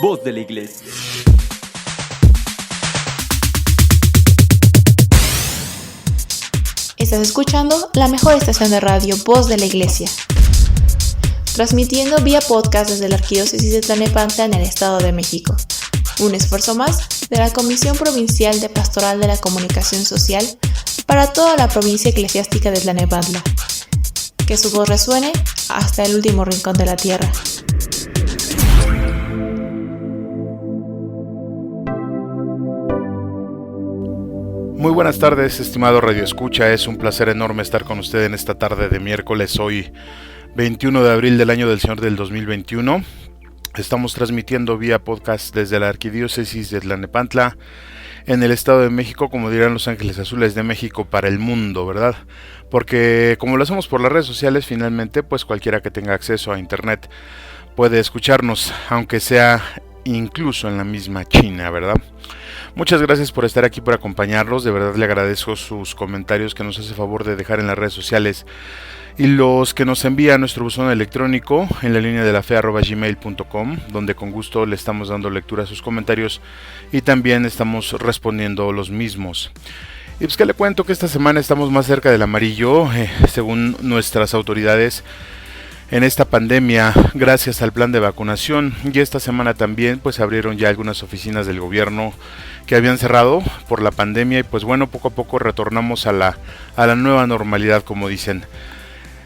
Voz de la Iglesia. Estás escuchando la mejor estación de radio, Voz de la Iglesia, transmitiendo vía podcast desde la Arquidiócesis de Tlalnepantla en el Estado de México. Un esfuerzo más de la Comisión Provincial de Pastoral de la Comunicación Social para toda la provincia eclesiástica de Tlalnepantla. Que su voz resuene hasta el último rincón de la tierra. Muy buenas tardes, estimado Radio Escucha. Es un placer enorme estar con usted en esta tarde de miércoles, hoy 21 de abril del año del Señor del 2021. Estamos transmitiendo vía podcast desde la Arquidiócesis de Tlalnepantla, en el Estado de México, como dirán los Ángeles Azules de México, para el mundo, ¿verdad? Porque como lo hacemos por las redes sociales, finalmente, pues cualquiera que tenga acceso a internet puede escucharnos, aunque sea incluso en la misma China, ¿verdad? Muchas gracias por estar aquí, por acompañarnos. De verdad le agradezco sus comentarios que nos hace favor de dejar en las redes sociales y los que nos envía a nuestro buzón electrónico en la línea de la fe @gmail.com, donde con gusto le estamos dando lectura a sus comentarios y también estamos respondiendo los mismos. Y pues que le cuento que esta semana estamos más cerca del amarillo, según nuestras autoridades, en esta pandemia, gracias al plan de vacunación. Y esta semana también pues abrieron ya algunas oficinas del gobierno que habían cerrado por la pandemia, y pues bueno, poco a poco retornamos a la nueva normalidad, como dicen.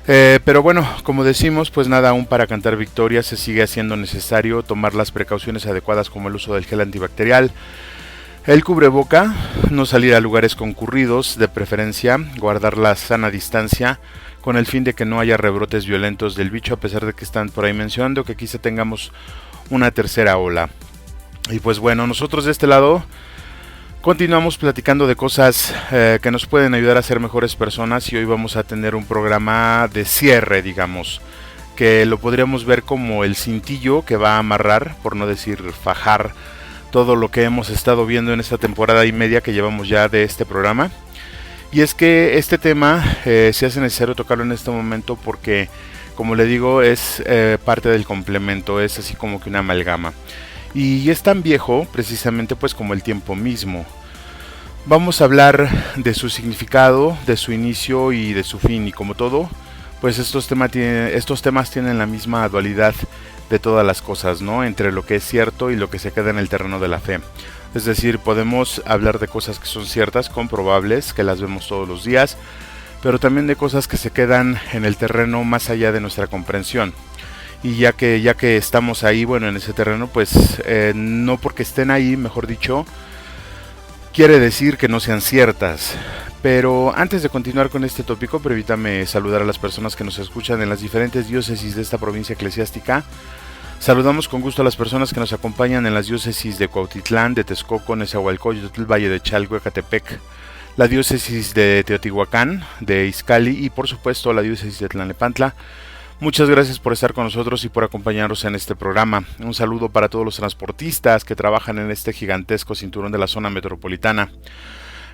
Pero bueno, como decimos, pues nada aún para cantar victoria. Se sigue haciendo necesario tomar las precauciones adecuadas, como el uso del gel antibacterial, el cubreboca, no salir a lugares concurridos, de preferencia guardar la sana distancia, con el fin de que no haya rebrotes violentos del bicho, a pesar de que están por ahí mencionando que quizá tengamos una tercera ola. Y pues bueno, nosotros de este lado continuamos platicando de cosas que nos pueden ayudar a ser mejores personas, y hoy vamos a tener un programa de cierre, digamos, que lo podríamos ver como el cintillo que va a amarrar, por no decir fajar, todo lo que hemos estado viendo en esta temporada y media que llevamos ya de este programa. Y es que este tema se hace necesario tocarlo en este momento porque, como le digo, es parte del complemento, es así como que una amalgama. Y es tan viejo precisamente pues como el tiempo mismo. Vamos a hablar de su significado, de su inicio y de su fin, y como todo, pues estos temas tienen la misma dualidad de todas las cosas, ¿no? Entre lo que es cierto y lo que se queda en el terreno de la fe. Es decir, podemos hablar de cosas que son ciertas, comprobables, que las vemos todos los días, pero también de cosas que se quedan en el terreno más allá de nuestra comprensión. Y ya que estamos ahí, bueno, en ese terreno, pues no porque estén ahí, mejor dicho, quiere decir que no sean ciertas. Pero antes de continuar con este tópico, permítame saludar a las personas que nos escuchan en las diferentes diócesis de esta provincia eclesiástica. Saludamos con gusto a las personas que nos acompañan en las diócesis de Cuautitlán, de Texcoco, Nezahualcóyotl, Valle de Chalco, Ecatepec, la diócesis de Teotihuacán, de Izcalli y por supuesto la diócesis de Tlalnepantla. Muchas gracias por estar con nosotros y por acompañarnos en este programa. Un saludo para todos los transportistas que trabajan en este gigantesco cinturón de la zona metropolitana.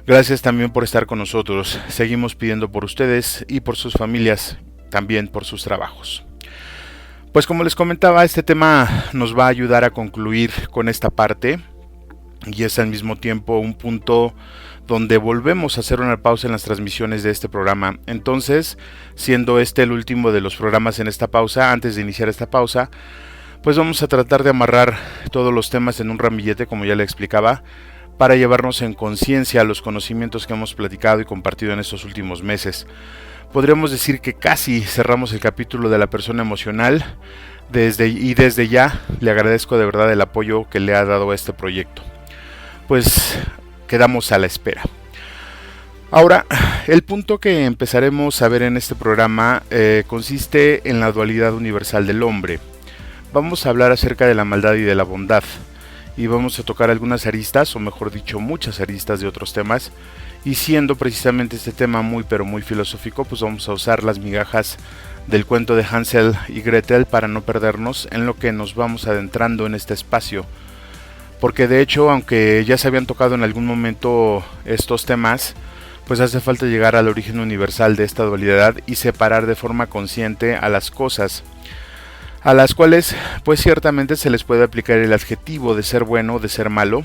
Gracias también por estar con nosotros. Seguimos pidiendo por ustedes y por sus familias, también por sus trabajos. Pues como les comentaba, este tema nos va a ayudar a concluir con esta parte, y es al mismo tiempo un punto donde volvemos a hacer una pausa en las transmisiones de este programa. Entonces, siendo este el último de los programas en esta pausa, antes de iniciar esta pausa, pues vamos a tratar de amarrar todos los temas en un ramillete, como ya le explicaba, para llevarnos en conciencia los conocimientos que hemos platicado y compartido en estos últimos meses. Podríamos decir que casi cerramos el capítulo de la persona emocional, desde ya le agradezco de verdad el apoyo que le ha dado a este proyecto. Pues quedamos a la espera. Ahora, el punto que empezaremos a ver en este programa consiste en la dualidad universal del hombre. Vamos a hablar acerca de la maldad y de la bondad, y vamos a tocar algunas aristas, o mejor dicho, muchas aristas de otros temas. Y siendo precisamente este tema muy pero muy filosófico, pues vamos a usar las migajas del cuento de Hansel y Gretel para no perdernos en lo que nos vamos adentrando en este espacio. Porque de hecho, aunque ya se habían tocado en algún momento estos temas, pues hace falta llegar al origen universal de esta dualidad y separar de forma consciente a las cosas. a las cuales pues ciertamente se les puede aplicar el adjetivo de ser bueno o de ser malo,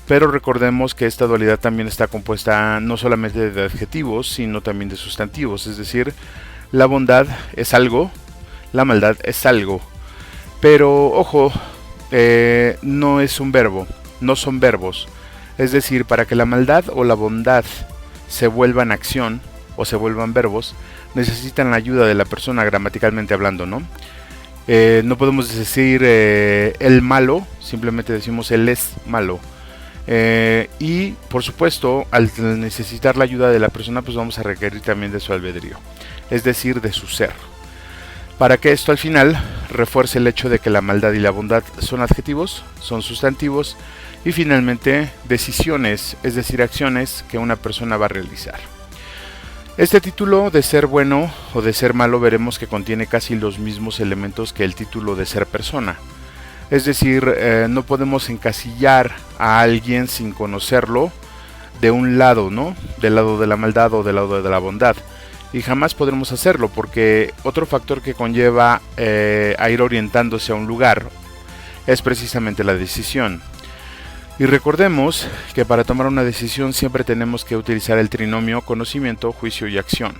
pero recordemos que esta dualidad también está compuesta no solamente de adjetivos, sino también de sustantivos, es decir, la bondad es algo, la maldad es algo, pero ojo, no es un verbo, no son verbos, es decir, para que la maldad o la bondad se vuelvan acción o se vuelvan verbos, necesitan la ayuda de la persona gramaticalmente hablando, ¿no? No podemos decir el malo, simplemente decimos él es malo. Y por supuesto, al necesitar la ayuda de la persona, pues vamos a requerir también de su albedrío, es decir, de su ser. Para que esto al final refuerce el hecho de que la maldad y la bondad son adjetivos, son sustantivos y finalmente decisiones, es decir, acciones que una persona va a realizar. Este título de ser bueno o de ser malo veremos que contiene casi los mismos elementos que el título de ser persona. Es decir, no podemos encasillar a alguien sin conocerlo de un lado, ¿no? Del lado de la maldad o del lado de la bondad. Y jamás podremos hacerlo porque otro factor que conlleva a ir orientándose a un lugar es precisamente la decisión. Y recordemos que para tomar una decisión siempre tenemos que utilizar el trinomio conocimiento, juicio y acción.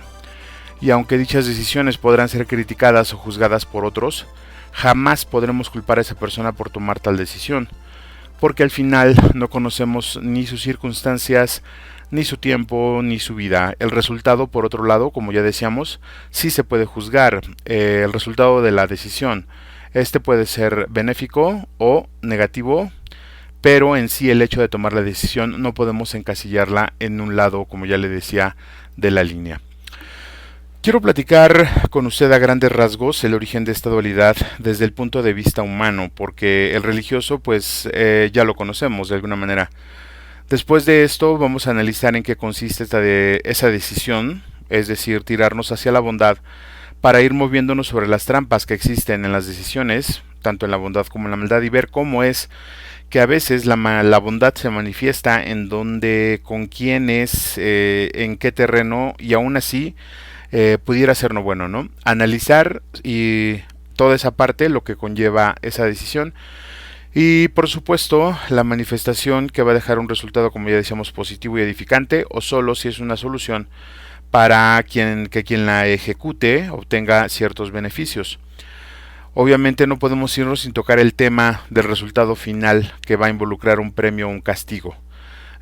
Y aunque dichas decisiones podrán ser criticadas o juzgadas por otros, jamás podremos culpar a esa persona por tomar tal decisión, porque al final no conocemos ni sus circunstancias, ni su tiempo, ni su vida. El resultado, por otro lado, como ya decíamos, sí se puede juzgar, el resultado de la decisión. Este puede ser benéfico o negativo, pero en sí el hecho de tomar la decisión no podemos encasillarla en un lado, como ya le decía, de la línea. Quiero platicar con usted a grandes rasgos el origen de esta dualidad desde el punto de vista humano, porque el religioso pues ya lo conocemos de alguna manera. Después de esto vamos a analizar en qué consiste esa decisión, es decir, tirarnos hacia la bondad para ir moviéndonos sobre las trampas que existen en las decisiones, tanto en la bondad como en la maldad, y ver cómo es que a veces la bondad se manifiesta en dónde, con quién es, en qué terreno, y aún así pudiera ser no bueno, ¿no? Analizar y toda esa parte, lo que conlleva esa decisión, y por supuesto la manifestación que va a dejar un resultado, como ya decíamos, positivo y edificante, o solo si es una solución para que quien la ejecute obtenga ciertos beneficios. Obviamente no podemos irnos sin tocar el tema del resultado final que va a involucrar un premio o un castigo.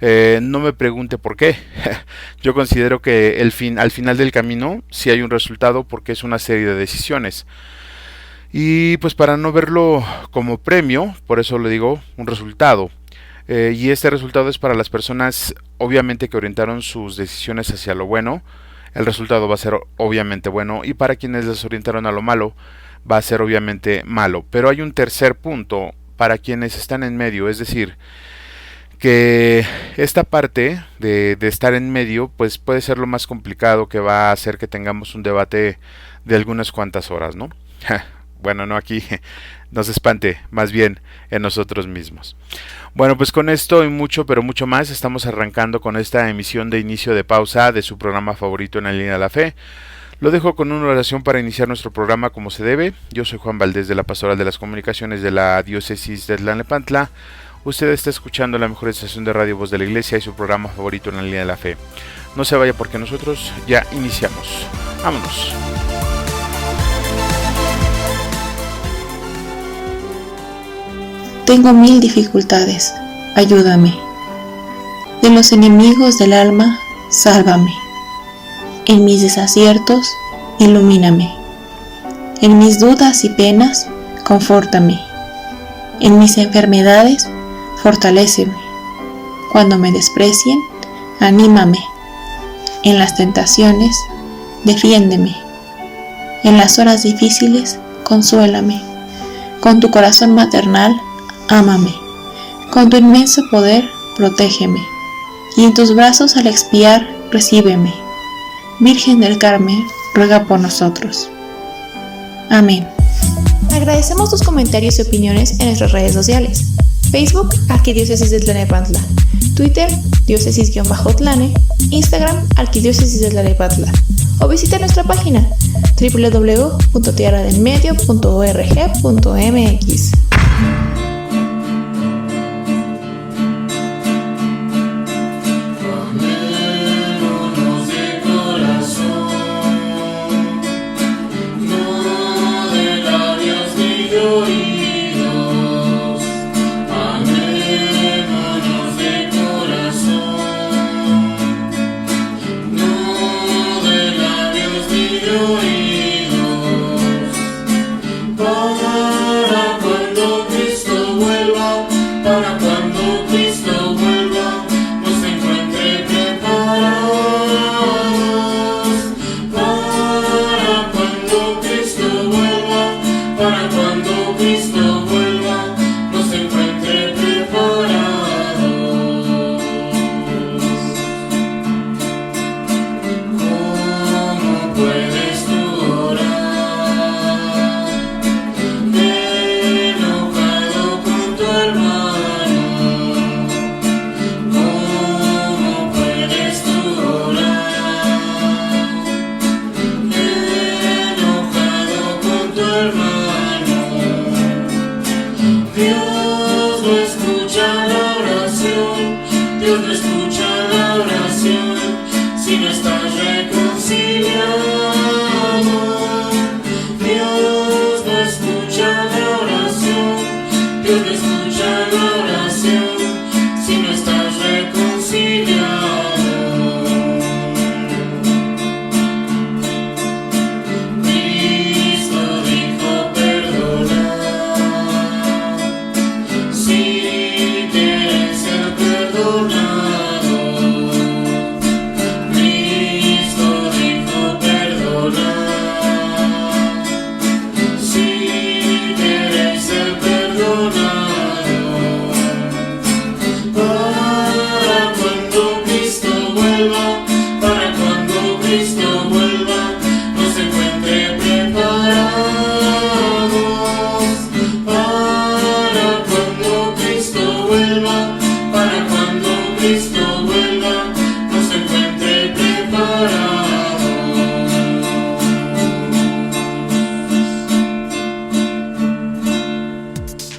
No me pregunte por qué. Yo considero que al final del camino sí hay un resultado porque es una serie de decisiones. Y pues para no verlo como premio, por eso le digo un resultado. Y este resultado es para las personas obviamente que orientaron sus decisiones hacia lo bueno. El resultado va a ser obviamente bueno. Y para quienes les orientaron a lo malo, va a ser obviamente malo. Pero hay un tercer punto para quienes están en medio, es decir, que esta parte de estar en medio pues puede ser lo más complicado, que va a hacer que tengamos un debate de algunas cuantas horas, ¿no? Bueno, no aquí, no se espante, más bien en nosotros mismos. Bueno, pues con esto y mucho, pero mucho más, estamos arrancando con esta emisión de inicio de pausa de su programa favorito en la línea de la fe. Lo dejo con una oración para iniciar nuestro programa como se debe. Yo soy Juan Valdés de la Pastoral de las Comunicaciones de la Diócesis de Tlalnepantla. Usted está escuchando la mejor estación de radio Voz de la Iglesia y su programa favorito en la línea de la fe. No se vaya porque nosotros ya iniciamos. Vámonos. Tengo 1000 dificultades, ayúdame. De los enemigos del alma, sálvame. En mis desaciertos, ilumíname. En mis dudas y penas, confórtame. En mis enfermedades, fortaléceme. Cuando me desprecien, anímame. En las tentaciones, defiéndeme. En las horas difíciles, consuélame. Con tu corazón maternal, ámame. Con tu inmenso poder, protégeme. Y en tus brazos al expiar, recíbeme. Virgen del Carmen, ruega por nosotros. Amén. Agradecemos tus comentarios y opiniones en nuestras redes sociales. Facebook, Arquidiócesis de Tlalnepantla. Twitter, diócesis-tlane, Instagram, Arquidiócesis de Tlalnepantla, o visita nuestra página www.tierradelmedio.org.mx.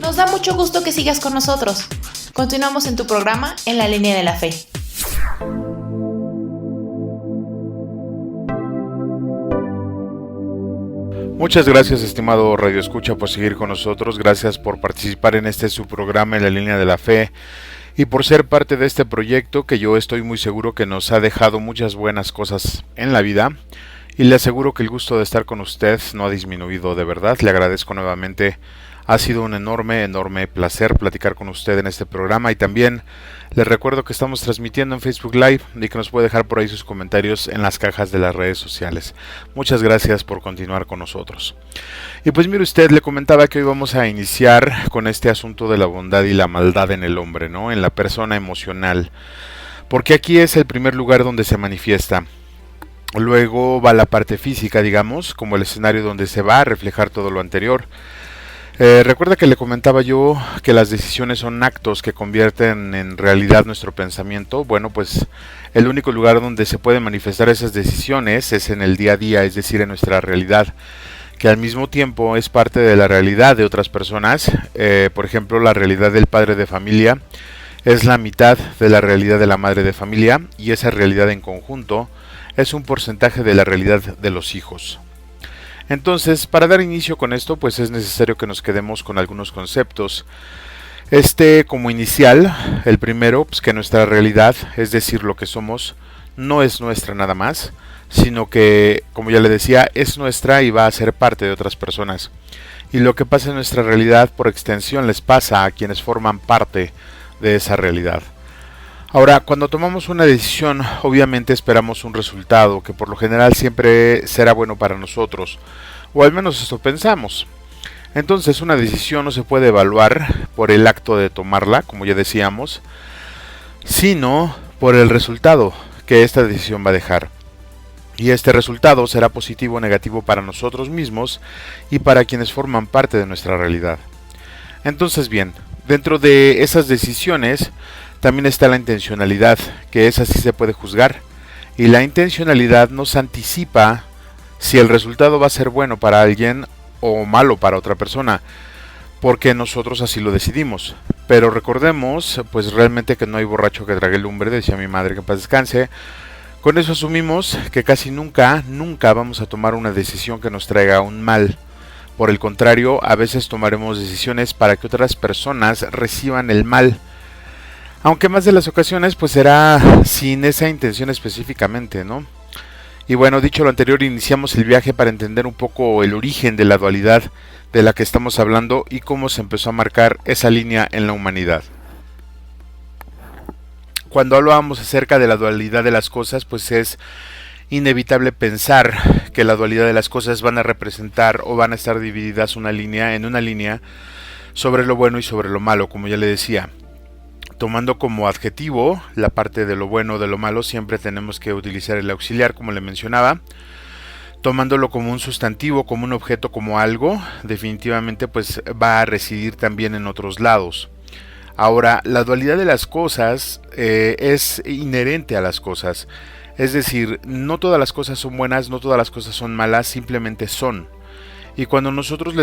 Nos da mucho gusto que sigas con nosotros. Continuamos en tu programa En la Línea de la Fe. Muchas gracias, estimado Radio Escucha, por seguir con nosotros. Gracias por participar en este su programa En la Línea de la Fe y por ser parte de este proyecto que yo estoy muy seguro que nos ha dejado muchas buenas cosas en la vida. Y le aseguro que el gusto de estar con usted no ha disminuido, de verdad. Le agradezco nuevamente. Ha sido un enorme placer platicar con usted en este programa, y también les recuerdo que estamos transmitiendo en Facebook Live y que nos puede dejar por ahí sus comentarios en las cajas de las redes sociales. Muchas gracias por continuar con nosotros. Y pues mire usted, le comentaba que hoy vamos a iniciar con este asunto de la bondad y la maldad en el hombre, ¿no? En la persona emocional, porque aquí es el primer lugar donde se manifiesta. Luego va la parte física, digamos, como el escenario donde se va a reflejar todo lo anterior. Recuerda que le comentaba yo que las decisiones son actos que convierten en realidad nuestro pensamiento. Bueno, pues el único lugar donde se pueden manifestar esas decisiones es en el día a día, es decir, en nuestra realidad, que al mismo tiempo es parte de la realidad de otras personas. Por ejemplo, la realidad del padre de familia es la mitad de la realidad de la madre de familia, y esa realidad en conjunto es un porcentaje de la realidad de los hijos. Entonces, para dar inicio con esto, pues es necesario que nos quedemos con algunos conceptos. Como inicial, el primero, pues que nuestra realidad, es decir, lo que somos, no es nuestra nada más, sino que, como ya le decía, es nuestra y va a ser parte de otras personas. Y lo que pasa en nuestra realidad, por extensión, les pasa a quienes forman parte de esa realidad. Ahora, cuando tomamos una decisión, obviamente esperamos un resultado que por lo general siempre será bueno para nosotros, o al menos esto pensamos. Entonces, una decisión no se puede evaluar por el acto de tomarla, como ya decíamos, sino por el resultado que esta decisión va a dejar. Y este resultado será positivo o negativo para nosotros mismos y para quienes forman parte de nuestra realidad. Entonces, bien, dentro de esas decisiones también está la intencionalidad, que esa sí se puede juzgar. Y la intencionalidad nos anticipa si el resultado va a ser bueno para alguien o malo para otra persona, porque nosotros así lo decidimos. Pero recordemos, pues realmente que no hay borracho que trague lumbre, decía mi madre, que en paz descanse. Con eso asumimos que casi nunca vamos a tomar una decisión que nos traiga un mal. Por el contrario, a veces tomaremos decisiones para que otras personas reciban el mal. Aunque más de las ocasiones pues será sin esa intención específicamente, ¿no? Y bueno, dicho lo anterior, iniciamos el viaje para entender un poco el origen de la dualidad de la que estamos hablando y cómo se empezó a marcar esa línea en la humanidad. Cuando hablábamos acerca de la dualidad de las cosas, pues es inevitable pensar que la dualidad de las cosas van a representar o van a estar divididas en una línea sobre lo bueno y sobre lo malo, como ya le decía. Tomando como adjetivo la parte de lo bueno o de lo malo, siempre tenemos que utilizar el auxiliar, como le mencionaba. Tomándolo como un sustantivo, como un objeto, como algo, definitivamente pues va a residir también en otros lados. Ahora, la dualidad de las cosas es inherente a las cosas. Es decir, no todas las cosas son buenas, no todas las cosas son malas, simplemente son. Y cuando nosotros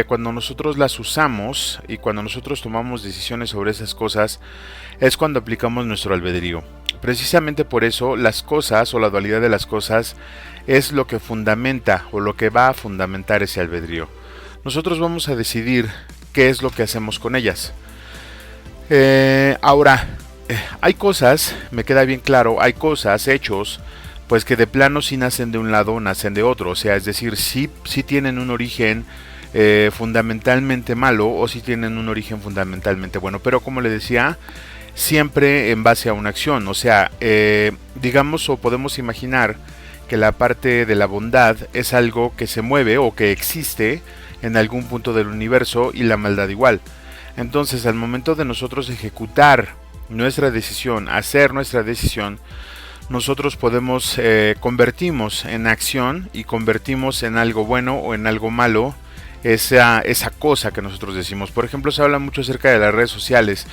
cuando nosotros las usamos y cuando nosotros tomamos decisiones sobre esas cosas, es cuando aplicamos nuestro albedrío. Precisamente por eso las cosas o la dualidad de las cosas es lo que fundamenta o lo que va a fundamentar ese albedrío. Nosotros vamos a decidir qué es lo que hacemos con ellas. Hay cosas, me queda bien claro, hay cosas, hechos, pues que de plano sí nacen de un lado o nacen de otro, o sea, es decir, sí tienen un origen fundamentalmente malo o sí tienen un origen fundamentalmente bueno, pero como le decía, siempre en base a una acción, o sea, digamos o podemos imaginar que la parte de la bondad es algo que se mueve o que existe en algún punto del universo y la maldad igual. Entonces, al momento de nosotros ejecutar nuestra decisión, hacer nuestra decisión, nosotros convertimos en acción y convertimos en algo bueno o en algo malo esa cosa que nosotros decimos. Por ejemplo, se habla mucho acerca de las redes sociales,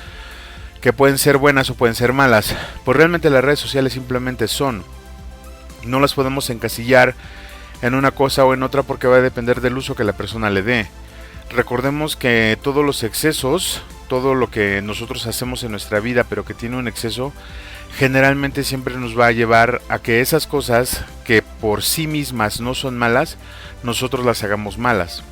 que pueden ser buenas o pueden ser malas. Pues realmente las redes sociales simplemente son. No las podemos encasillar en una cosa o en otra porque va a depender del uso que la persona le dé. Recordemos que todos los excesos, todo lo que nosotros hacemos en nuestra vida pero que tiene un exceso, generalmente siempre nos va a llevar a que esas cosas que por sí mismas no son malas, nosotros las hagamos malas.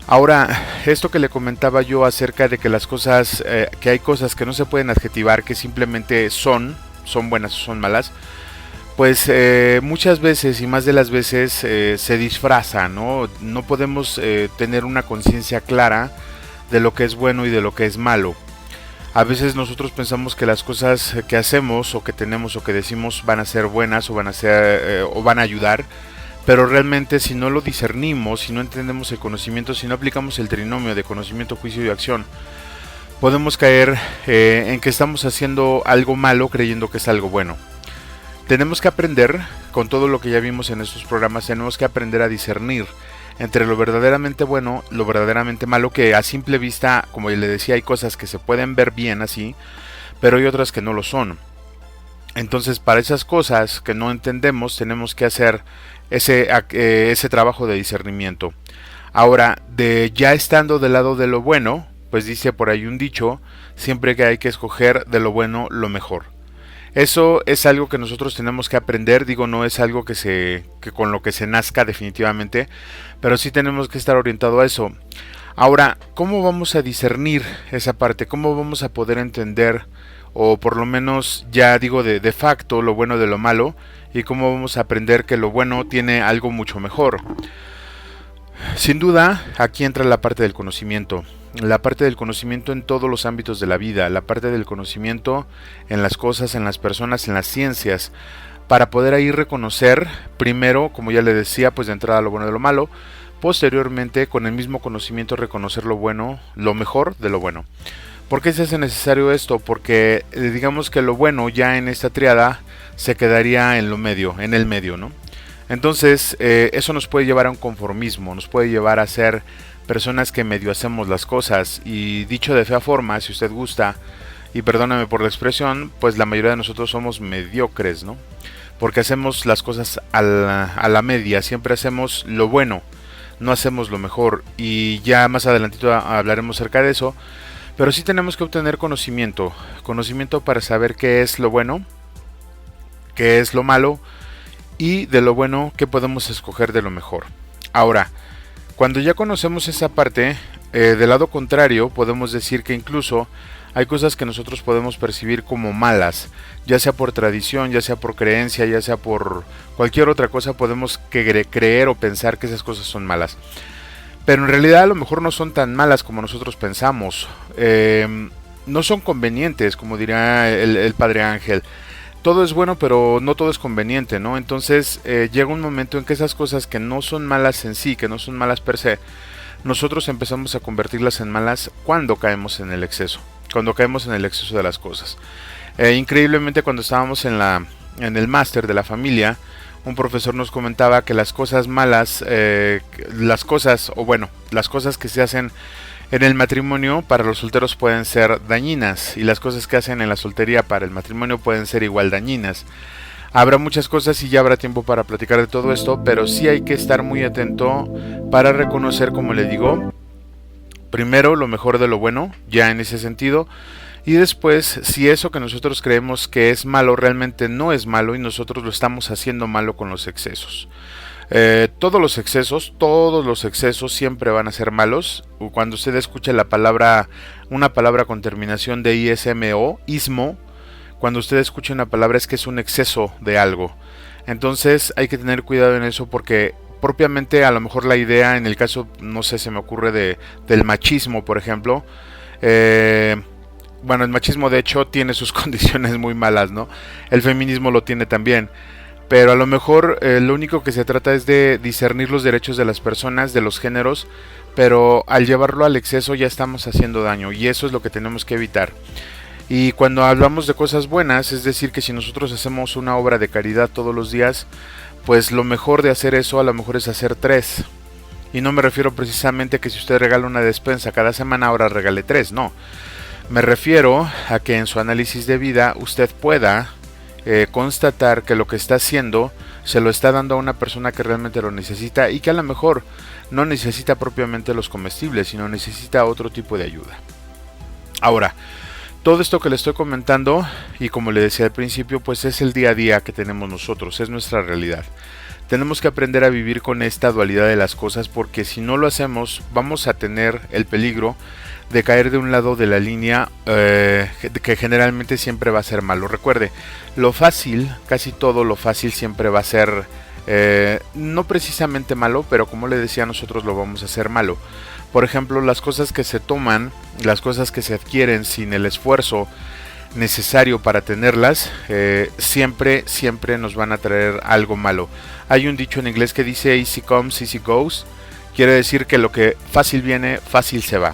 Ahora, esto que le comentaba yo acerca de que las cosas, que hay cosas que no se pueden adjetivar, que simplemente son buenas o son malas, pues muchas veces y más de las veces se disfraza, ¿no? No podemos tener una conciencia clara de lo que es bueno y de lo que es malo. A veces nosotros pensamos que las cosas que hacemos o que tenemos o que decimos van a ser buenas o van a ayudar, pero realmente si no lo discernimos, si no entendemos el conocimiento, si no aplicamos el trinomio de conocimiento, juicio y acción, podemos caer en que estamos haciendo algo malo creyendo que es algo bueno. Tenemos que aprender, con todo lo que ya vimos en estos programas, tenemos que aprender a discernir entre lo verdaderamente bueno, lo verdaderamente malo, que a simple vista, como le decía, hay cosas que se pueden ver bien así, pero hay otras que no lo son. Entonces, para esas cosas que no entendemos, tenemos que hacer ese trabajo de discernimiento. Ahora, ya estando del lado de lo bueno, pues dice por ahí un dicho, siempre que hay que escoger de lo bueno lo mejor. Eso es algo que nosotros tenemos que aprender, digo, no es algo que con lo que se nazca definitivamente, pero sí tenemos que estar orientado a eso. Ahora, ¿cómo vamos a discernir esa parte? ¿Cómo vamos a poder entender, o por lo menos ya digo de facto, lo bueno de lo malo? ¿Y cómo vamos a aprender que lo bueno tiene algo mucho mejor? Sin duda, aquí entra la parte del conocimiento. La parte del conocimiento en todos los ámbitos de la vida, la parte del conocimiento en las cosas, en las personas, en las ciencias, para poder ahí reconocer, primero, como ya le decía, pues de entrada lo bueno de lo malo, posteriormente con el mismo conocimiento reconocer lo bueno, lo mejor de lo bueno. ¿Por qué se hace necesario esto? Porque digamos que lo bueno ya en esta triada se quedaría en el medio, ¿no? Entonces eso nos puede llevar a un conformismo, nos puede llevar a ser personas que medio hacemos las cosas, y dicho de fea forma, si usted gusta, y perdóname por la expresión, pues la mayoría de nosotros somos mediocres, ¿no? Porque hacemos las cosas a la media, siempre hacemos lo bueno, no hacemos lo mejor, y ya más adelantito hablaremos acerca de eso, pero sí tenemos que obtener conocimiento para saber qué es lo bueno, qué es lo malo, y de lo bueno qué podemos escoger de lo mejor. Ahora, cuando ya conocemos esa parte, del lado contrario podemos decir que incluso hay cosas que nosotros podemos percibir como malas, ya sea por tradición, ya sea por creencia, ya sea por cualquier otra cosa, podemos creer o pensar que esas cosas son malas. Pero en realidad a lo mejor no son tan malas como nosotros pensamos. No son convenientes, como diría el Padre Ángel. Todo es bueno, pero no todo es conveniente, ¿no? Entonces llega un momento en que esas cosas que no son malas en sí, que no son malas per se, nosotros empezamos a convertirlas en malas cuando caemos en el exceso. Cuando caemos en el exceso de las cosas. Increíblemente, cuando estábamos en el máster de la familia, un profesor nos comentaba que las cosas malas, las cosas que se hacen en el matrimonio para los solteros pueden ser dañinas, y las cosas que hacen en la soltería para el matrimonio pueden ser igual dañinas. Habrá muchas cosas y ya habrá tiempo para platicar de todo esto, pero sí hay que estar muy atento para reconocer, como le digo, primero lo mejor de lo bueno, ya en ese sentido, y después si eso que nosotros creemos que es malo realmente no es malo y nosotros lo estamos haciendo malo con los excesos. Todos los excesos siempre van a ser malos. Cuando usted escucha una palabra con terminación de ismo, cuando usted escucha una palabra es que es un exceso de algo. Entonces hay que tener cuidado en eso, porque propiamente a lo mejor la idea, en el caso, no sé, se me ocurre del machismo, por ejemplo. Bueno, el machismo de hecho tiene sus condiciones muy malas, ¿no? El feminismo lo tiene también. Pero a lo mejor lo único que se trata es de discernir los derechos de las personas, de los géneros, pero al llevarlo al exceso ya estamos haciendo daño, y eso es lo que tenemos que evitar. Y cuando hablamos de cosas buenas, es decir, que si nosotros hacemos una obra de caridad todos los días, pues lo mejor de hacer eso a lo mejor es hacer 3. Y no me refiero precisamente que si usted regala una despensa cada semana, ahora regale 3, no. Me refiero a que en su análisis de vida usted pueda constatar que lo que está haciendo se lo está dando a una persona que realmente lo necesita, y que a lo mejor no necesita propiamente los comestibles, sino necesita otro tipo de ayuda. Ahora, todo esto que le estoy comentando, y como le decía al principio, pues es el día a día que tenemos nosotros, es nuestra realidad. Tenemos que aprender a vivir con esta dualidad de las cosas, porque si no lo hacemos vamos a tener el peligro de caer de un lado de la línea que generalmente siempre va a ser malo. Recuerde, lo fácil, casi todo lo fácil siempre va a ser no precisamente malo, pero como le decía, nosotros lo vamos a hacer malo. Por ejemplo, las cosas que se toman, las cosas que se adquieren sin el esfuerzo necesario para tenerlas, siempre nos van a traer algo malo. Hay un dicho en inglés que dice easy comes, easy goes. Quiere decir que lo que fácil viene, fácil se va.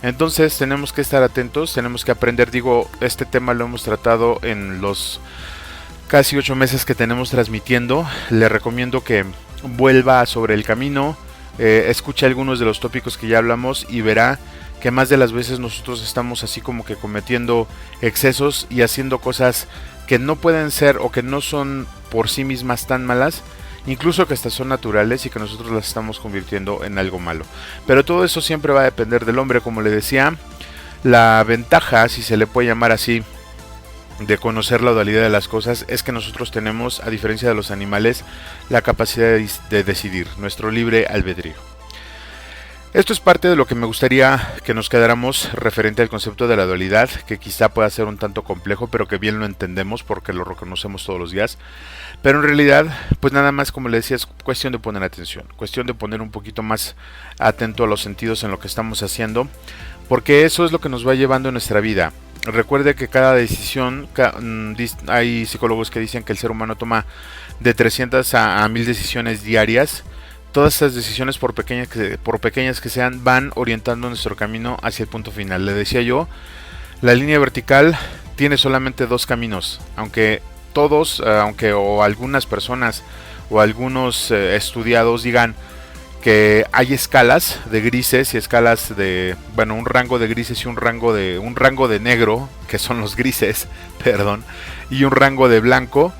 Entonces tenemos que estar atentos, tenemos que aprender. Este tema lo hemos tratado en los casi 8 meses que tenemos transmitiendo. Le recomiendo que vuelva sobre el camino, escuche algunos de los tópicos que ya hablamos, y verá que más de las veces nosotros estamos así como que cometiendo excesos y haciendo cosas que no pueden ser o que no son por sí mismas tan malas, incluso que hasta son naturales, y que nosotros las estamos convirtiendo en algo malo. Pero todo eso siempre va a depender del hombre, como le decía. La ventaja, si se le puede llamar así, de conocer la dualidad de las cosas es que nosotros tenemos, a diferencia de los animales, la capacidad de decidir, nuestro libre albedrío. Esto es parte de lo que me gustaría que nos quedáramos referente al concepto de la dualidad, que quizá pueda ser un tanto complejo, pero que bien lo entendemos porque lo reconocemos todos los días. Pero en realidad, pues nada más, como le decía, es cuestión de poner atención, cuestión de poner un poquito más atento a los sentidos en lo que estamos haciendo, porque eso es lo que nos va llevando en nuestra vida. Recuerde que cada decisión, hay psicólogos que dicen que el ser humano toma de 300 a 1000 decisiones diarias. Todas estas decisiones, por pequeñas que sean, van orientando nuestro camino hacia el punto final. Le decía yo, la línea vertical tiene solamente 2 caminos, aunque o algunas personas o algunos estudiados digan que hay escalas de grises y escalas de, bueno, un rango de grises y un rango de negro, que son los grises, perdón, y un rango de blanco.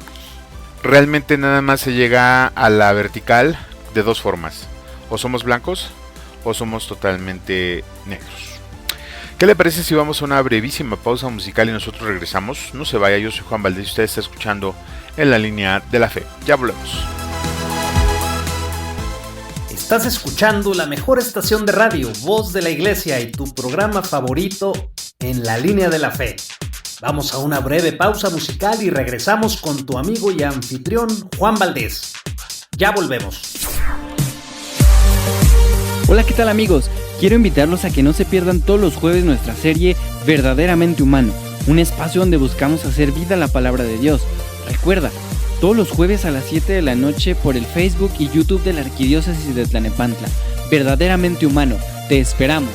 Realmente nada más se llega a la vertical de dos formas: o somos blancos o somos totalmente negros. ¿Qué le parece si vamos a una brevísima pausa musical y nosotros regresamos? No se vaya, yo soy Juan Valdés y usted está escuchando En la Línea de la Fe. Ya volvemos. Estás escuchando la mejor estación de radio, Voz de la Iglesia, y tu programa favorito, En la Línea de la Fe. Vamos a una breve pausa musical y regresamos con tu amigo y anfitrión Juan Valdés. Ya volvemos. Hola, ¿qué tal amigos? Quiero invitarlos a que no se pierdan todos los jueves nuestra serie Verdaderamente Humano, un espacio donde buscamos hacer vida a la palabra de Dios. Recuerda, todos los jueves a las 7 de la noche por el Facebook y YouTube de la Arquidiócesis de Tlalnepantla. Verdaderamente Humano, te esperamos.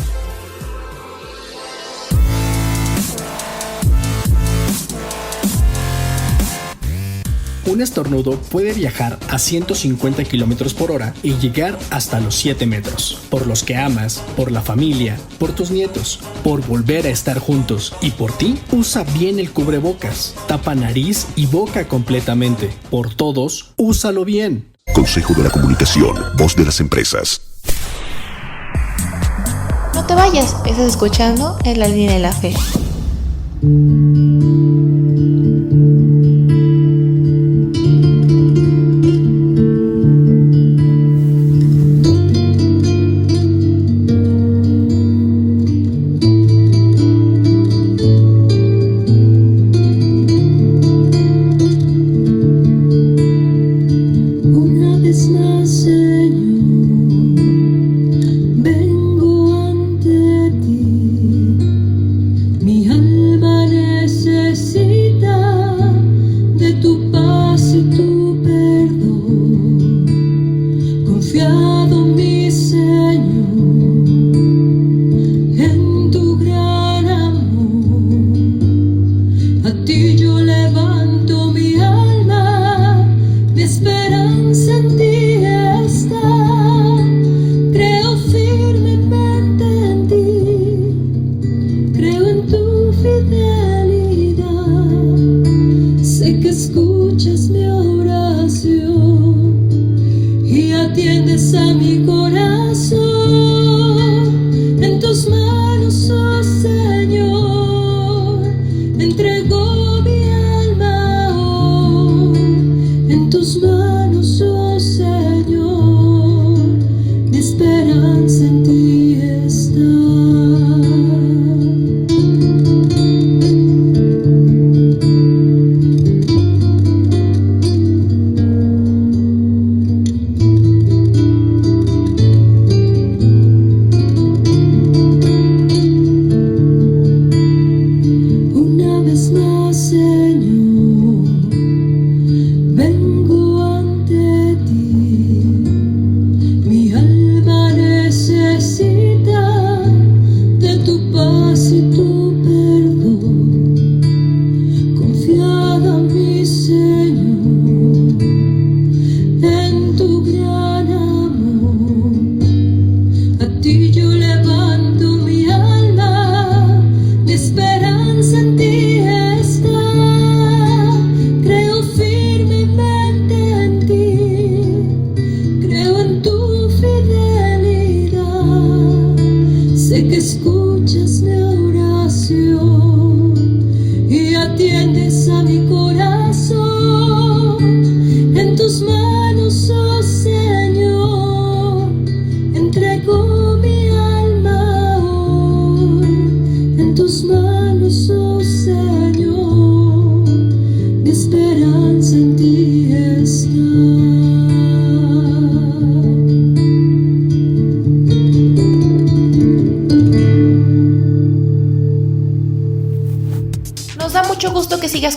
Un estornudo puede viajar a 150 km por hora y llegar hasta los 7 metros. Por los que amas, por la familia, por tus nietos, por volver a estar juntos y por ti, usa bien el cubrebocas. Tapa nariz y boca completamente. Por todos, úsalo bien. Consejo de la Comunicación, voz de las empresas. No te vayas, estás escuchando En la Línea de la Fe.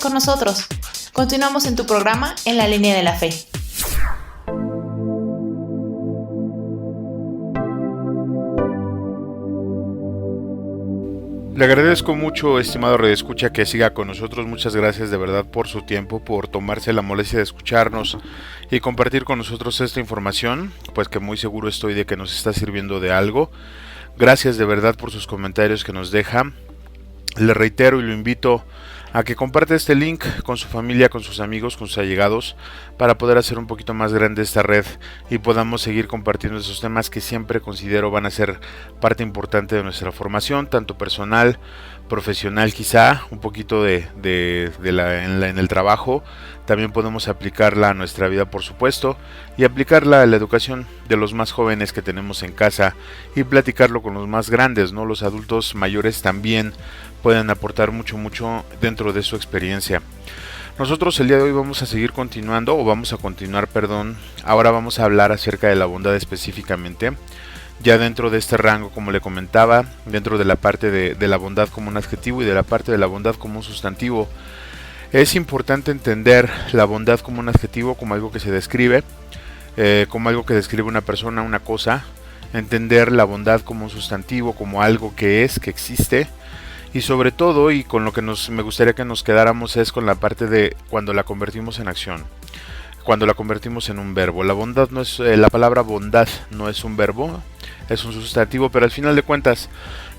Con nosotros. Continuamos en tu programa En la Línea de la Fe. Le agradezco mucho, estimado redescucha, que siga con nosotros. Muchas gracias de verdad por su tiempo, por tomarse la molestia de escucharnos y compartir con nosotros esta información, pues que muy seguro estoy de que nos está sirviendo de algo. Gracias de verdad por sus comentarios que nos deja. Le reitero y lo invito a que comparte este link con su familia, con sus amigos, con sus allegados, para poder hacer un poquito más grande esta red y podamos seguir compartiendo esos temas que siempre considero van a ser parte importante de nuestra formación, tanto personal, profesional quizá, un poquito en el trabajo. También podemos aplicarla a nuestra vida, por supuesto, y aplicarla a la educación de los más jóvenes que tenemos en casa y platicarlo con los más grandes, ¿no? Los adultos mayores también pueden aportar mucho dentro de su experiencia. Nosotros el día de hoy vamos a seguir continuar. Ahora vamos a hablar acerca de la bondad específicamente, ya dentro de este rango, como le comentaba, dentro de la parte de la bondad como un adjetivo y de la parte de la bondad como un sustantivo. Es importante entender la bondad como un adjetivo, como algo que se describe, como algo que describe una persona, una cosa. Entender la bondad como un sustantivo, como algo que existe. Y sobre todo, y con lo que me gustaría que nos quedáramos, es con la parte de cuando la convertimos en acción, cuando la convertimos en un verbo. La bondad no es, la palabra bondad no es un verbo, es un sustantivo, pero al final de cuentas,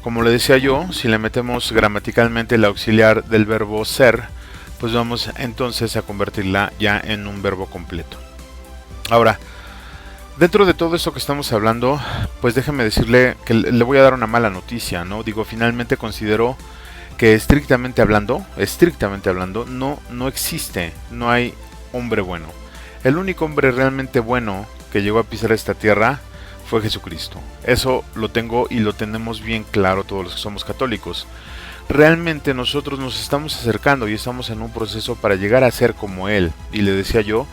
como le decía yo, si le metemos gramaticalmente el auxiliar del verbo ser, pues vamos entonces a convertirla ya en un verbo completo. Ahora, dentro de todo esto que estamos hablando, pues déjeme decirle que le voy a dar una mala noticia, ¿no? Finalmente considero que estrictamente hablando, no existe, no hay hombre bueno. El único hombre realmente bueno que llegó a pisar esta tierra fue Jesucristo. Eso lo tengo y lo tenemos bien claro todos los que somos católicos. Realmente nosotros nos estamos acercando y estamos en un proceso para llegar a ser como Él. Y le decía yo,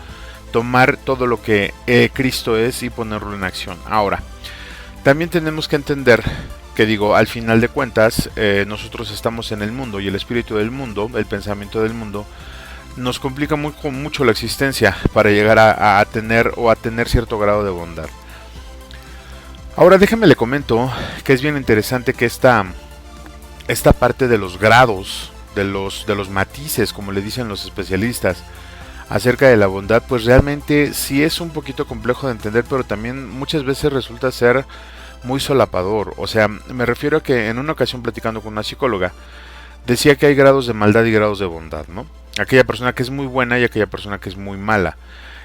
tomar todo lo que Cristo es y ponerlo en acción. Ahora, también tenemos que entender que al final de cuentas, nosotros estamos en el mundo y el espíritu del mundo, el pensamiento del mundo, nos complica mucho la existencia para llegar a tener cierto grado de bondad. Ahora déjeme le comento que es bien interesante que esta parte de los grados, de los matices, como le dicen los especialistas, acerca de la bondad, pues realmente sí es un poquito complejo de entender, pero también muchas veces resulta ser muy solapador. O sea, me refiero a que en una ocasión platicando con una psicóloga, decía que hay grados de maldad y grados de bondad, ¿no? Aquella persona que es muy buena y aquella persona que es muy mala.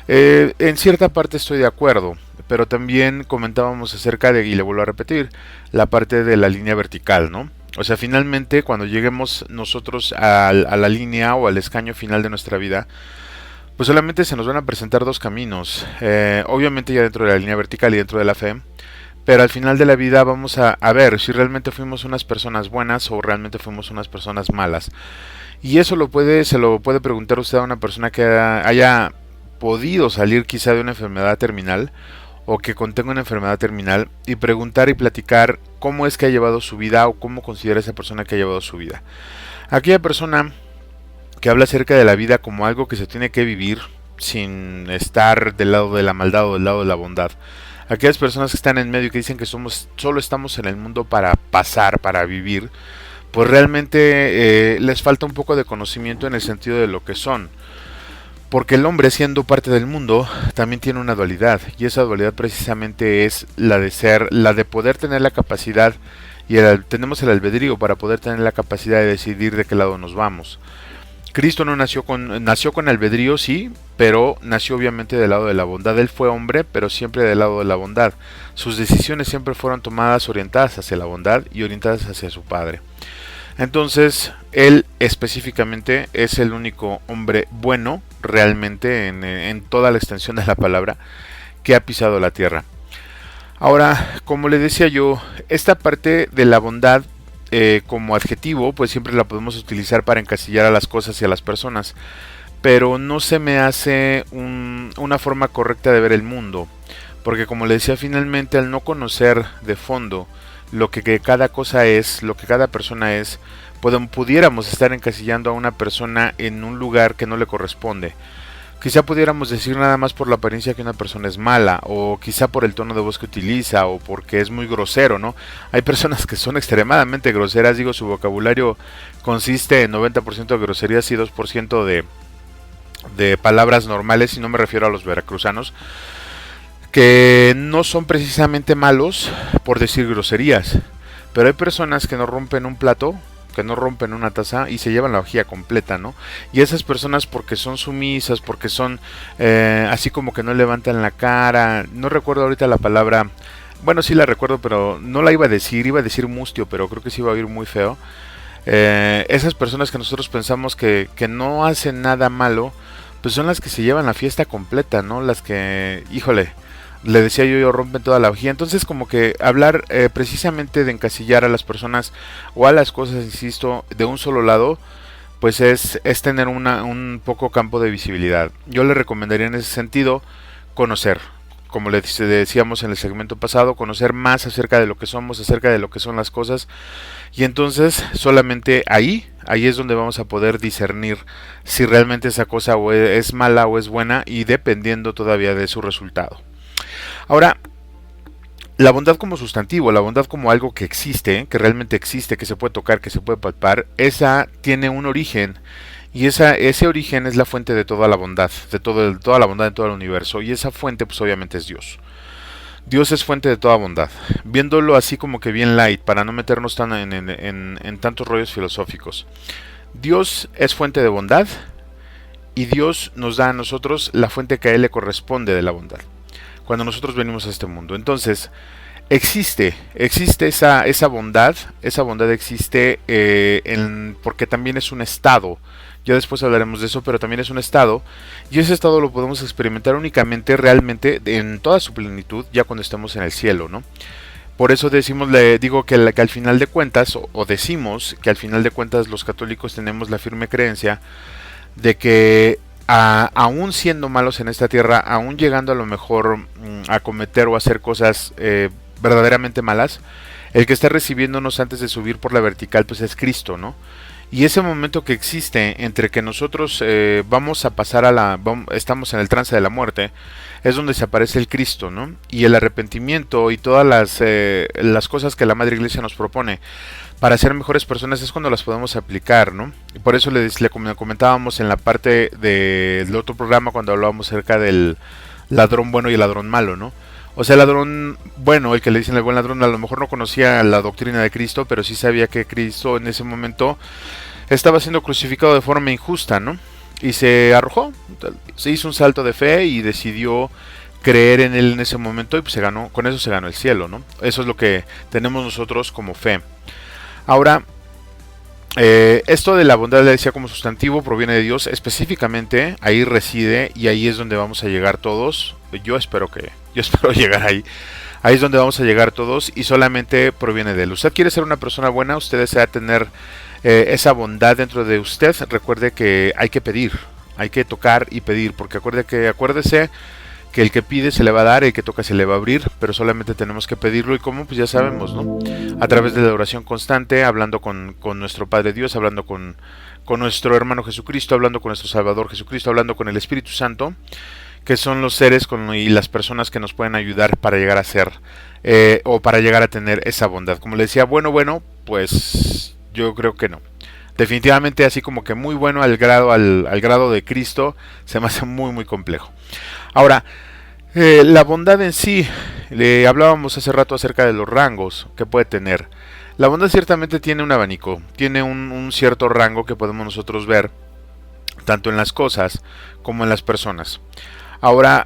En cierta parte estoy de acuerdo, pero también comentábamos acerca de, y le vuelvo a repetir, la parte de la línea vertical, ¿no? O sea, finalmente cuando lleguemos nosotros a la línea o al escaño final de nuestra vida, pues solamente se nos van a presentar dos caminos, obviamente ya dentro de la línea vertical y dentro de la fe, pero al final de la vida vamos a ver si realmente fuimos unas personas buenas o realmente fuimos unas personas malas. Y eso se lo puede preguntar usted a una persona que haya podido salir quizá de una enfermedad terminal o que contenga una enfermedad terminal y preguntar y platicar cómo es que ha llevado su vida o cómo considera esa persona que ha llevado su vida. Aquella persona que habla acerca de la vida como algo que se tiene que vivir sin estar del lado de la maldad o del lado de la bondad. Aquellas personas que están en medio y que dicen que solo estamos en el mundo para pasar, para vivir, pues realmente les falta un poco de conocimiento en el sentido de lo que son. Porque el hombre, siendo parte del mundo, también tiene una dualidad, y esa dualidad precisamente es la de poder tener la capacidad, y tenemos el albedrío para poder tener la capacidad de decidir de qué lado nos vamos. Cristo no nació con albedrío, sí, pero nació obviamente del lado de la bondad. Él fue hombre, pero siempre del lado de la bondad. Sus decisiones siempre fueron tomadas orientadas hacia la bondad y orientadas hacia su Padre. Entonces, él específicamente es el único hombre bueno, realmente, en toda la extensión de la palabra, que ha pisado la tierra. Ahora, como le decía yo, esta parte de la bondad, como adjetivo, pues siempre la podemos utilizar para encasillar a las cosas y a las personas, pero no se me hace una forma correcta de ver el mundo, porque como le decía, finalmente al no conocer de fondo lo que cada cosa es, lo que cada persona es, pudiéramos estar encasillando a una persona en un lugar que no le corresponde. Quizá pudiéramos decir nada más por la apariencia que una persona es mala, o quizá por el tono de voz que utiliza, o porque es muy grosero, ¿no? Hay personas que son extremadamente groseras, digo, su vocabulario consiste en 90% de groserías y 2% de palabras normales, y no me refiero a los veracruzanos, que no son precisamente malos por decir groserías, pero hay personas que no rompen un plato, que no rompen una taza y se llevan la vajilla completa, ¿no? Y esas personas, porque son sumisas, porque son así como que no levantan la cara, no recuerdo ahorita la palabra, bueno, sí la recuerdo, pero no la iba a decir mustio, pero creo que sí iba a oír muy feo. Esas personas que nosotros pensamos que no hacen nada malo, pues son las que se llevan la fiesta completa, ¿no? Las que, híjole, le decía yo, rompen toda la vajilla. Entonces, como que hablar precisamente de encasillar a las personas o a las cosas, insisto, de un solo lado, pues es tener un poco campo de visibilidad. Yo le recomendaría en ese sentido conocer, como le decíamos en el segmento pasado, conocer más acerca de lo que somos, acerca de lo que son las cosas, y entonces solamente ahí es donde vamos a poder discernir si realmente esa cosa o es mala o es buena, y dependiendo todavía de su resultado. Ahora, la bondad como sustantivo, la bondad como algo que existe, que realmente existe, que se puede tocar, que se puede palpar, esa tiene un origen, y ese origen es la fuente de toda la bondad, toda la bondad de todo el universo, y esa fuente pues obviamente es Dios. Dios es fuente de toda bondad. Viéndolo así como que bien light, para no meternos tan en tantos rollos filosóficos. Dios es fuente de bondad, y Dios nos da a nosotros la fuente que a Él le corresponde de la bondad, cuando nosotros venimos a este mundo. Entonces, existe esa bondad existe porque también es un estado. Ya después hablaremos de eso, pero también es un estado, y ese estado lo podemos experimentar únicamente, realmente, en toda su plenitud, ya cuando estemos en el cielo, ¿no? Por eso digo que al final de cuentas, o decimos que al final de cuentas los católicos tenemos la firme creencia de que aún siendo malos en esta tierra, aún llegando a lo mejor a cometer o hacer cosas verdaderamente malas, el que está recibiéndonos antes de subir por la vertical pues es Cristo, ¿no? Y ese momento que existe entre que nosotros vamos a pasar estamos en el trance de la muerte, es donde se aparece el Cristo, ¿no? Y el arrepentimiento y todas las cosas que la Madre Iglesia nos propone para ser mejores personas es cuando las podemos aplicar, ¿no? Y por eso le comentábamos en la parte del otro programa, cuando hablábamos acerca del ladrón bueno y el ladrón malo, ¿no? O sea, el ladrón bueno, el que le dicen el buen ladrón, a lo mejor no conocía la doctrina de Cristo, pero sí sabía que Cristo en ese momento estaba siendo crucificado de forma injusta, ¿no? Y se arrojó, se hizo un salto de fe y decidió creer en él en ese momento, y pues con eso se ganó el cielo, ¿no? Eso es lo que tenemos nosotros como fe. Ahora, esto de la bondad, le decía, como sustantivo, proviene de Dios, específicamente ahí reside, y ahí es donde vamos a llegar todos. Yo espero llegar ahí. Ahí es donde vamos a llegar todos, y solamente proviene de él. Usted quiere ser una persona buena, usted desea tener esa bondad dentro de usted. Recuerde que hay que pedir, hay que tocar y pedir, porque acuérdese que el que pide se le va a dar, el que toca se le va a abrir, pero solamente tenemos que pedirlo. ¿Y cómo? Pues ya sabemos, ¿no? A través de la oración constante, hablando con nuestro Padre Dios, hablando con nuestro hermano Jesucristo, hablando con nuestro Salvador Jesucristo, hablando con el Espíritu Santo, que son los seres y las personas que nos pueden ayudar para llegar a ser o para llegar a tener esa bondad. Como le decía, bueno, pues yo creo que no. Definitivamente así como que muy bueno al grado de Cristo, se me hace muy muy complejo. Ahora, la bondad en sí, le hablábamos hace rato acerca de los rangos que puede tener. La bondad ciertamente tiene un abanico, tiene un cierto rango que podemos nosotros ver, tanto en las cosas como en las personas. Ahora,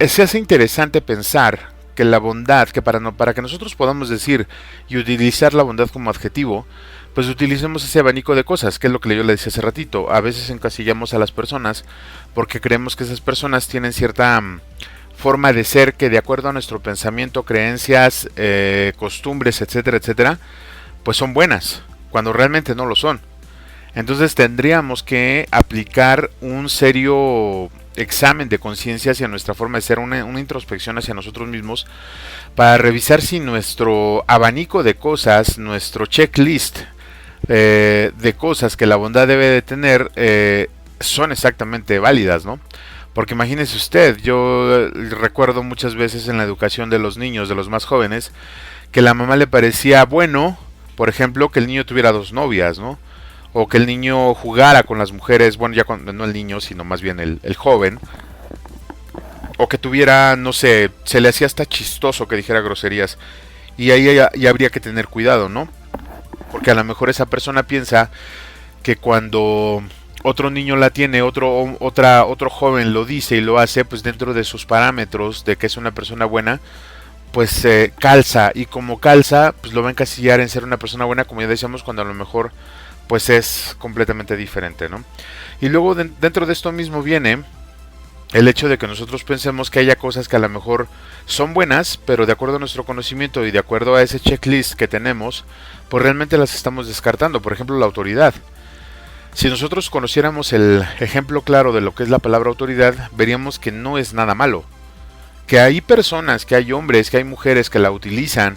se hace interesante pensar que la bondad, que para que nosotros podamos decir y utilizar la bondad como adjetivo, pues utilicemos ese abanico de cosas, que es lo que yo le decía hace ratito. A veces encasillamos a las personas porque creemos que esas personas tienen cierta forma de ser que, de acuerdo a nuestro pensamiento, creencias, costumbres, etcétera, etcétera, pues son buenas, cuando realmente no lo son. Entonces tendríamos que aplicar un serio examen de conciencia hacia nuestra forma de ser, una introspección hacia nosotros mismos, para revisar si nuestro abanico de cosas, nuestro checklist de cosas que la bondad debe de tener, son exactamente válidas, ¿no? Porque imagínese usted, yo recuerdo muchas veces en la educación de los niños, de los más jóvenes, que la mamá le parecía bueno, por ejemplo, que el niño tuviera 2 novias, ¿no? O que el niño jugara con las mujeres, bueno, ya no el niño, sino más bien el joven. O que tuviera, no sé, se le hacía hasta chistoso que dijera groserías. Y ahí ya habría que tener cuidado, ¿no? Porque a lo mejor esa persona piensa que cuando otro niño la tiene, otro joven lo dice y lo hace, pues dentro de sus parámetros de que es una persona buena, pues calza. Y como calza, pues lo va a encasillar en ser una persona buena, como ya decíamos, cuando a lo mejor pues es completamente diferente, ¿no? Y luego dentro de esto mismo viene el hecho de que nosotros pensemos que haya cosas que a lo mejor son buenas, pero de acuerdo a nuestro conocimiento y de acuerdo a ese checklist que tenemos, pues realmente las estamos descartando. Por ejemplo, la autoridad. Si nosotros conociéramos el ejemplo claro de lo que es la palabra autoridad, veríamos que no es nada malo. Que hay personas, que hay hombres, que hay mujeres que la utilizan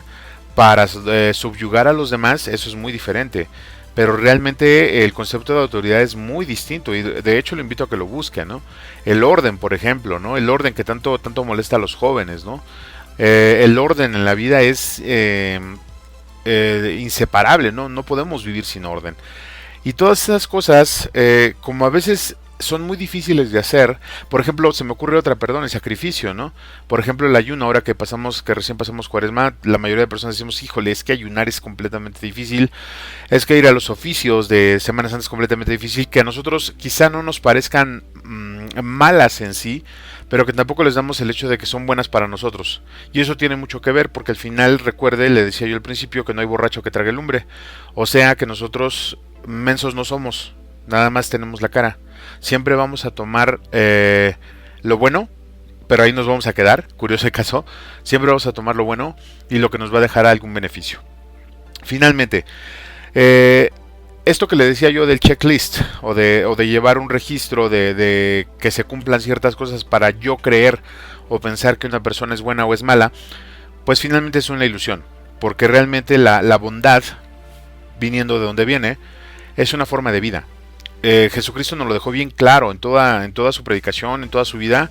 para subyugar a los demás, eso es muy diferente. Pero realmente el concepto de autoridad es muy distinto y de hecho lo invito a que lo busquen, ¿no? El orden, por ejemplo, ¿no? El orden que tanto molesta a los jóvenes, ¿no? El orden en la vida es inseparable, ¿no? No podemos vivir sin orden. Y todas esas cosas, como a veces son muy difíciles de hacer, por ejemplo, se me ocurre el sacrificio, ¿no? Por ejemplo, el ayuno, ahora que recién pasamos Cuaresma, la mayoría de personas decimos, híjole, es que ayunar es completamente difícil, es que ir a los oficios de Semana Santa es completamente difícil, que a nosotros quizá no nos parezcan malas en sí, pero que tampoco les damos el hecho de que son buenas para nosotros. Y eso tiene mucho que ver, porque al final, recuerde, le decía yo al principio, que no hay borracho que trague lumbre, o sea que nosotros mensos no somos, nada más tenemos la cara. Siempre vamos a tomar lo bueno, pero ahí nos vamos a quedar, curioso caso. Siempre vamos a tomar lo bueno y lo que nos va a dejar algún beneficio. Finalmente, esto que le decía yo del checklist o de llevar un registro de que se cumplan ciertas cosas para yo creer o pensar que una persona es buena o es mala, pues finalmente es una ilusión, porque realmente la bondad, viniendo de donde viene, es una forma de vida. Jesucristo nos lo dejó bien claro en toda su predicación, en toda su vida.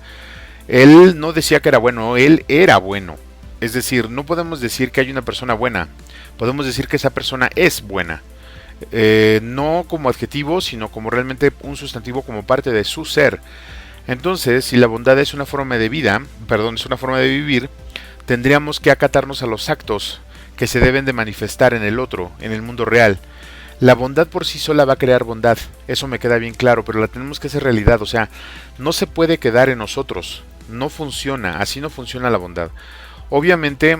Él no decía que era bueno, él era bueno. Es decir, no podemos decir que hay una persona buena, podemos decir que esa persona es buena. No como adjetivo, sino como realmente un sustantivo, como parte de su ser. Entonces, si la bondad es una forma de vida, es una forma de vivir, tendríamos que acatarnos a los actos que se deben de manifestar en el otro, en el mundo real. La bondad por sí sola va a crear bondad, eso me queda bien claro, pero la tenemos que hacer realidad, o sea, no se puede quedar en nosotros, no funciona, así no funciona la bondad. Obviamente,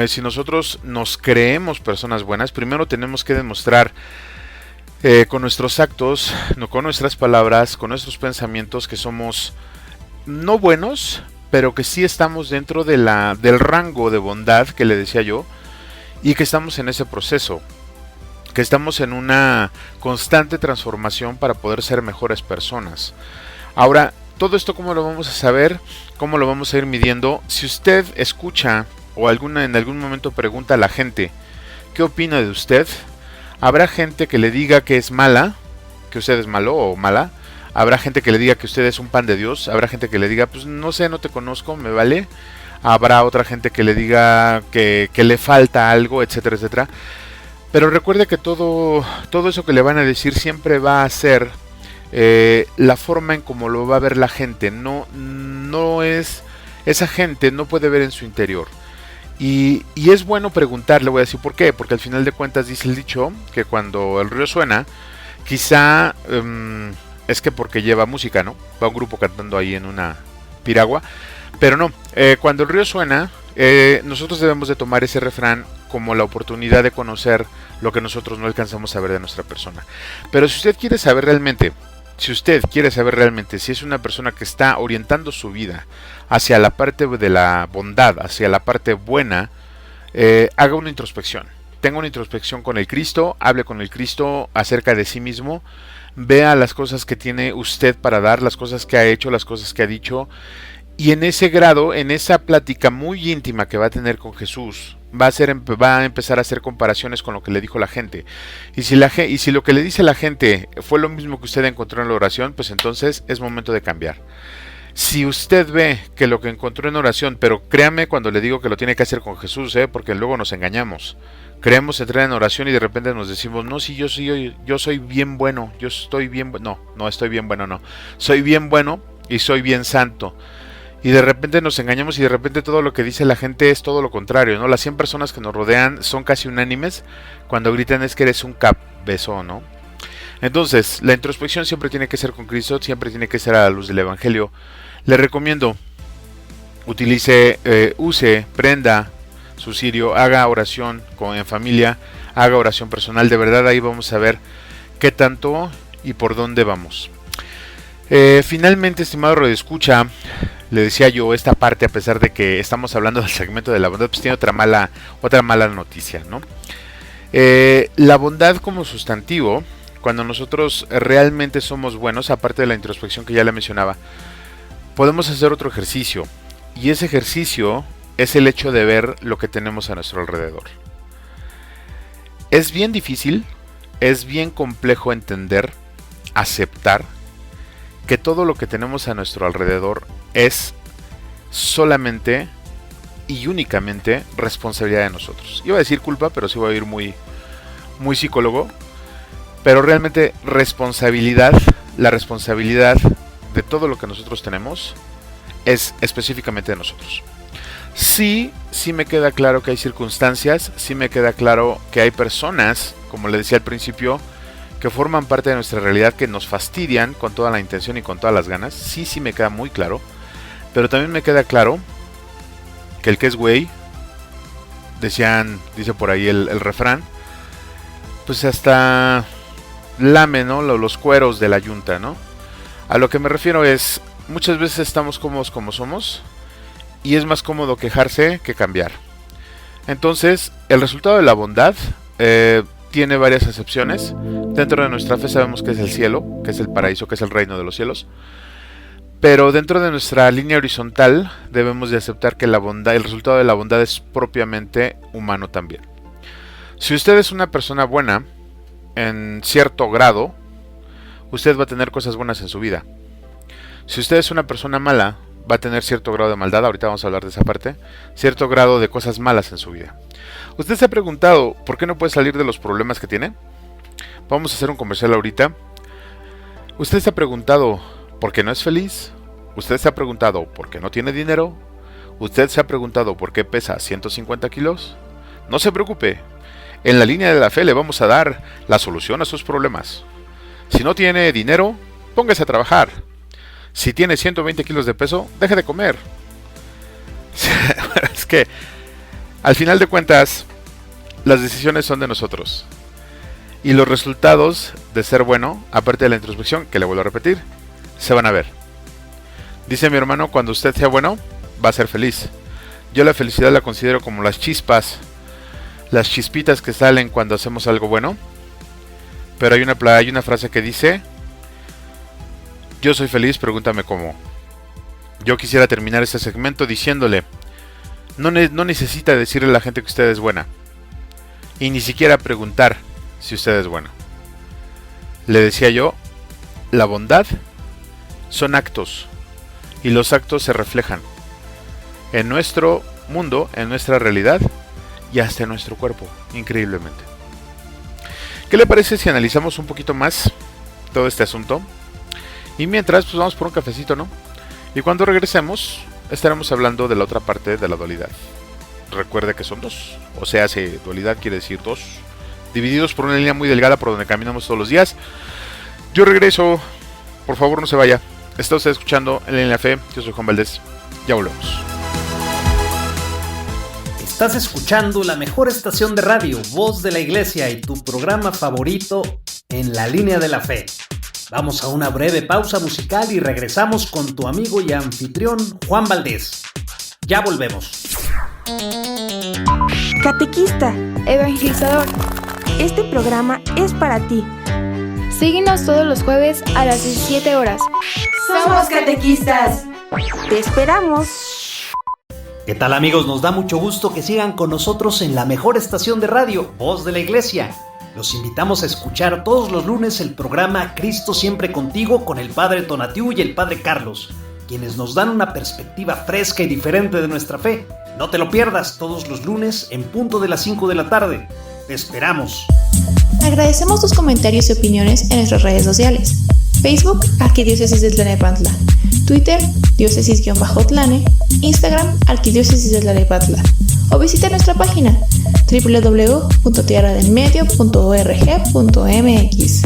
si nosotros nos creemos personas buenas, primero tenemos que demostrar con nuestros actos, no, con nuestras palabras, con nuestros pensamientos, que somos no buenos, pero que sí estamos dentro de del rango de bondad que le decía yo, y que estamos en ese proceso, que estamos en una constante transformación para poder ser mejores personas. Ahora, todo esto, ¿cómo lo vamos a saber? ¿Cómo lo vamos a ir midiendo? Si usted escucha o en algún momento pregunta a la gente ¿qué opina de usted? Habrá gente que le diga que es mala, que usted es malo o mala. Habrá gente que le diga que usted es un pan de Dios. Habrá gente que le diga, pues no sé, no te conozco, me vale. Habrá otra gente que le diga que le falta algo, etcétera, etcétera. Pero recuerde que todo eso que le van a decir siempre va a ser la forma en cómo lo va a ver la gente. No es, esa gente no puede ver en su interior. Y es bueno preguntar, le voy a decir por qué. Porque al final de cuentas dice el dicho que cuando el río suena, quizá es que porque lleva música, ¿no? Va un grupo cantando ahí en una piragua. Pero no, cuando el río suena, nosotros debemos de tomar ese refrán como la oportunidad de conocer lo que nosotros no alcanzamos a ver de nuestra persona. Pero si usted quiere saber realmente, si es una persona que está orientando su vida hacia la parte de la bondad, hacia la parte buena, haga una introspección. Tenga una introspección con el Cristo, hable con el Cristo acerca de sí mismo, vea las cosas que tiene usted para dar, las cosas que ha hecho, las cosas que ha dicho. Y en ese grado, en esa plática muy íntima que va a tener con Jesús, va a empezar a hacer comparaciones con lo que le dijo la gente. Y si lo que le dice la gente fue lo mismo que usted encontró en la oración, pues entonces es momento de cambiar. Si usted ve que lo que encontró en oración, pero créame cuando le digo que lo tiene que hacer con Jesús, porque luego nos engañamos. Creemos entrar en oración y de repente nos decimos, no, si yo soy bien bueno, yo estoy bien bueno. No estoy bien bueno, no. Soy bien bueno y soy bien santo. Y de repente nos engañamos y de repente todo lo que dice la gente es todo lo contrario, ¿no? Las 100 personas que nos rodean son casi unánimes cuando gritan es que eres un cabezón, ¿no? Entonces, la introspección siempre tiene que ser con Cristo, siempre tiene que ser a la luz del Evangelio. Le recomiendo, prenda su cirio, haga oración en familia, haga oración personal. De verdad ahí vamos a ver qué tanto y por dónde vamos. Finalmente, estimado radioescucha, le decía yo, esta parte, a pesar de que estamos hablando del segmento de la bondad, pues tiene otra mala noticia, ¿no? La bondad como sustantivo, cuando nosotros realmente somos buenos, aparte de la introspección que ya le mencionaba, podemos hacer otro ejercicio. Y ese ejercicio es el hecho de ver lo que tenemos a nuestro alrededor. Es bien difícil, es bien complejo entender, aceptar que todo lo que tenemos a nuestro alrededor es solamente y únicamente responsabilidad de nosotros. Iba a decir culpa, pero sí voy a ir muy psicólogo. Pero realmente la responsabilidad de todo lo que nosotros tenemos es específicamente de nosotros. Sí me queda claro que hay circunstancias, sí me queda claro que hay personas, como le decía al principio, que forman parte de nuestra realidad, que nos fastidian con toda la intención y con todas las ganas. Sí me queda muy claro. Pero también me queda claro que el que es güey, dice por ahí el refrán, pues hasta lame, ¿no?, los cueros de la yunta, ¿no? A lo que me refiero es, muchas veces estamos cómodos como somos y es más cómodo quejarse que cambiar. Entonces, el resultado de la bondad tiene varias excepciones. Dentro de nuestra fe sabemos que es el cielo, que es el paraíso, que es el reino de los cielos. Pero dentro de nuestra línea horizontal debemos de aceptar que la bondad, el resultado de la bondad es propiamente humano también. Si usted es una persona buena, en cierto grado, usted va a tener cosas buenas en su vida. Si usted es una persona mala, va a tener cierto grado de maldad, ahorita vamos a hablar de esa parte, cierto grado de cosas malas en su vida. ¿Usted se ha preguntado por qué no puede salir de los problemas que tiene? Vamos a hacer un comercial ahorita. ¿Usted se ha preguntado por qué no es feliz? ¿Usted se ha preguntado por qué no tiene dinero? ¿Usted se ha preguntado por qué pesa 150 kilos? No se preocupe. En la línea de la fe le vamos a dar la solución a sus problemas. Si no tiene dinero, póngase a trabajar. Si tiene 120 kilos de peso, deje de comer. Es que, al final de cuentas, las decisiones son de nosotros. Y los resultados de ser bueno, aparte de la introspección, que le vuelvo a repetir, se van a ver. Dice mi hermano, cuando usted sea bueno, va a ser feliz. Yo la felicidad la considero como las chispas, las chispitas que salen cuando hacemos algo bueno. Pero hay una frase que dice, yo soy feliz, pregúntame cómo. Yo quisiera terminar este segmento diciéndole, no necesita decirle a la gente que usted es buena. Y ni siquiera preguntar si usted es bueno. Le decía yo, la bondad son actos. Y los actos se reflejan en nuestro mundo, en nuestra realidad y hasta en nuestro cuerpo, increíblemente. ¿Qué le parece si analizamos un poquito más todo este asunto? Y mientras, pues vamos por un cafecito, ¿no? Y cuando regresemos, estaremos hablando de la otra parte de la dualidad. Recuerde que son dos. O sea, dualidad quiere decir dos, divididos por una línea muy delgada por donde caminamos todos los días. Yo regreso. Por favor, no se vaya. Está usted escuchando En la Fe. Yo soy Juan Valdés. Ya volvemos. Estás escuchando la mejor estación de radio, Voz de la Iglesia, y tu programa favorito, En la Línea de la Fe. Vamos a una breve pausa musical y regresamos con tu amigo y anfitrión Juan Valdés. Ya volvemos. Catequista, evangelizador, este programa es para ti. Síguenos todos los jueves a las 17 horas. ¡Somos catequistas! ¡Te esperamos! ¿Qué tal, amigos? Nos da mucho gusto que sigan con nosotros en la mejor estación de radio, Voz de la Iglesia. Los invitamos a escuchar todos los lunes el programa Cristo Siempre Contigo con el Padre Tonatiu y el Padre Carlos, quienes nos dan una perspectiva fresca y diferente de nuestra fe. No te lo pierdas todos los lunes en punto de las 5 de la tarde. Te esperamos. Agradecemos tus comentarios y opiniones en nuestras redes sociales. Facebook, Arquidiócesis de Tlalnepantla. Twitter, diócesis-tlane. Instagram, Arquidiócesis de Tlalnepantla. O visita nuestra página www.tierradelmedio.org.mx.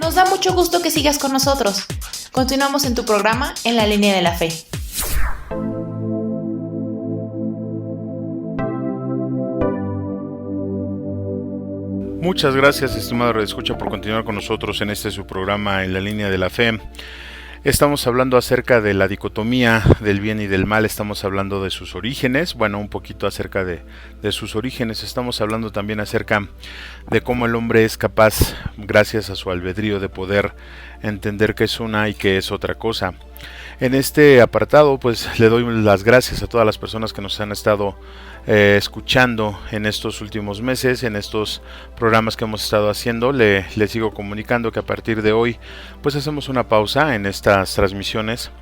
Nos da mucho gusto que sigas con nosotros. Continuamos en tu programa En la Línea de la Fe. Muchas gracias, estimado radioescucha, por continuar con nosotros en este su programa En la Línea de la Fe. Estamos hablando acerca de la dicotomía del bien y del mal, estamos hablando de sus orígenes, bueno, un poquito acerca de sus orígenes, estamos hablando también acerca de cómo el hombre es capaz, gracias a su albedrío, de poder entender qué es una y qué es otra cosa. En este apartado, pues le doy las gracias a todas las personas que nos han estado escuchando en estos últimos meses, en estos programas que hemos estado haciendo. Le sigo comunicando que a partir de hoy pues hacemos una pausa en estas transmisiones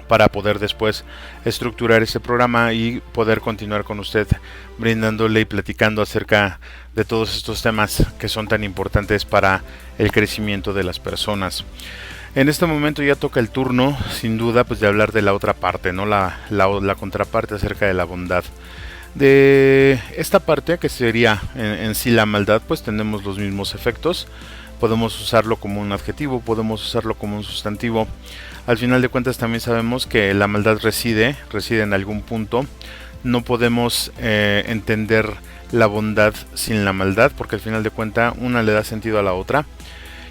para poder después estructurar este programa y poder continuar con usted brindándole y platicando acerca de todos estos temas que son tan importantes para el crecimiento de las personas. En este momento ya toca el turno, sin duda, pues de hablar de la otra parte, ¿no? La contraparte acerca de la bondad. De esta parte, que sería en sí la maldad, pues tenemos los mismos efectos. podemos usarlo como un adjetivo, podemos usarlo como un sustantivo. Al final de cuentas también sabemos que la maldad reside en algún punto. No podemos entender la bondad sin la maldad, porque al final de cuentas una le da sentido a la otra.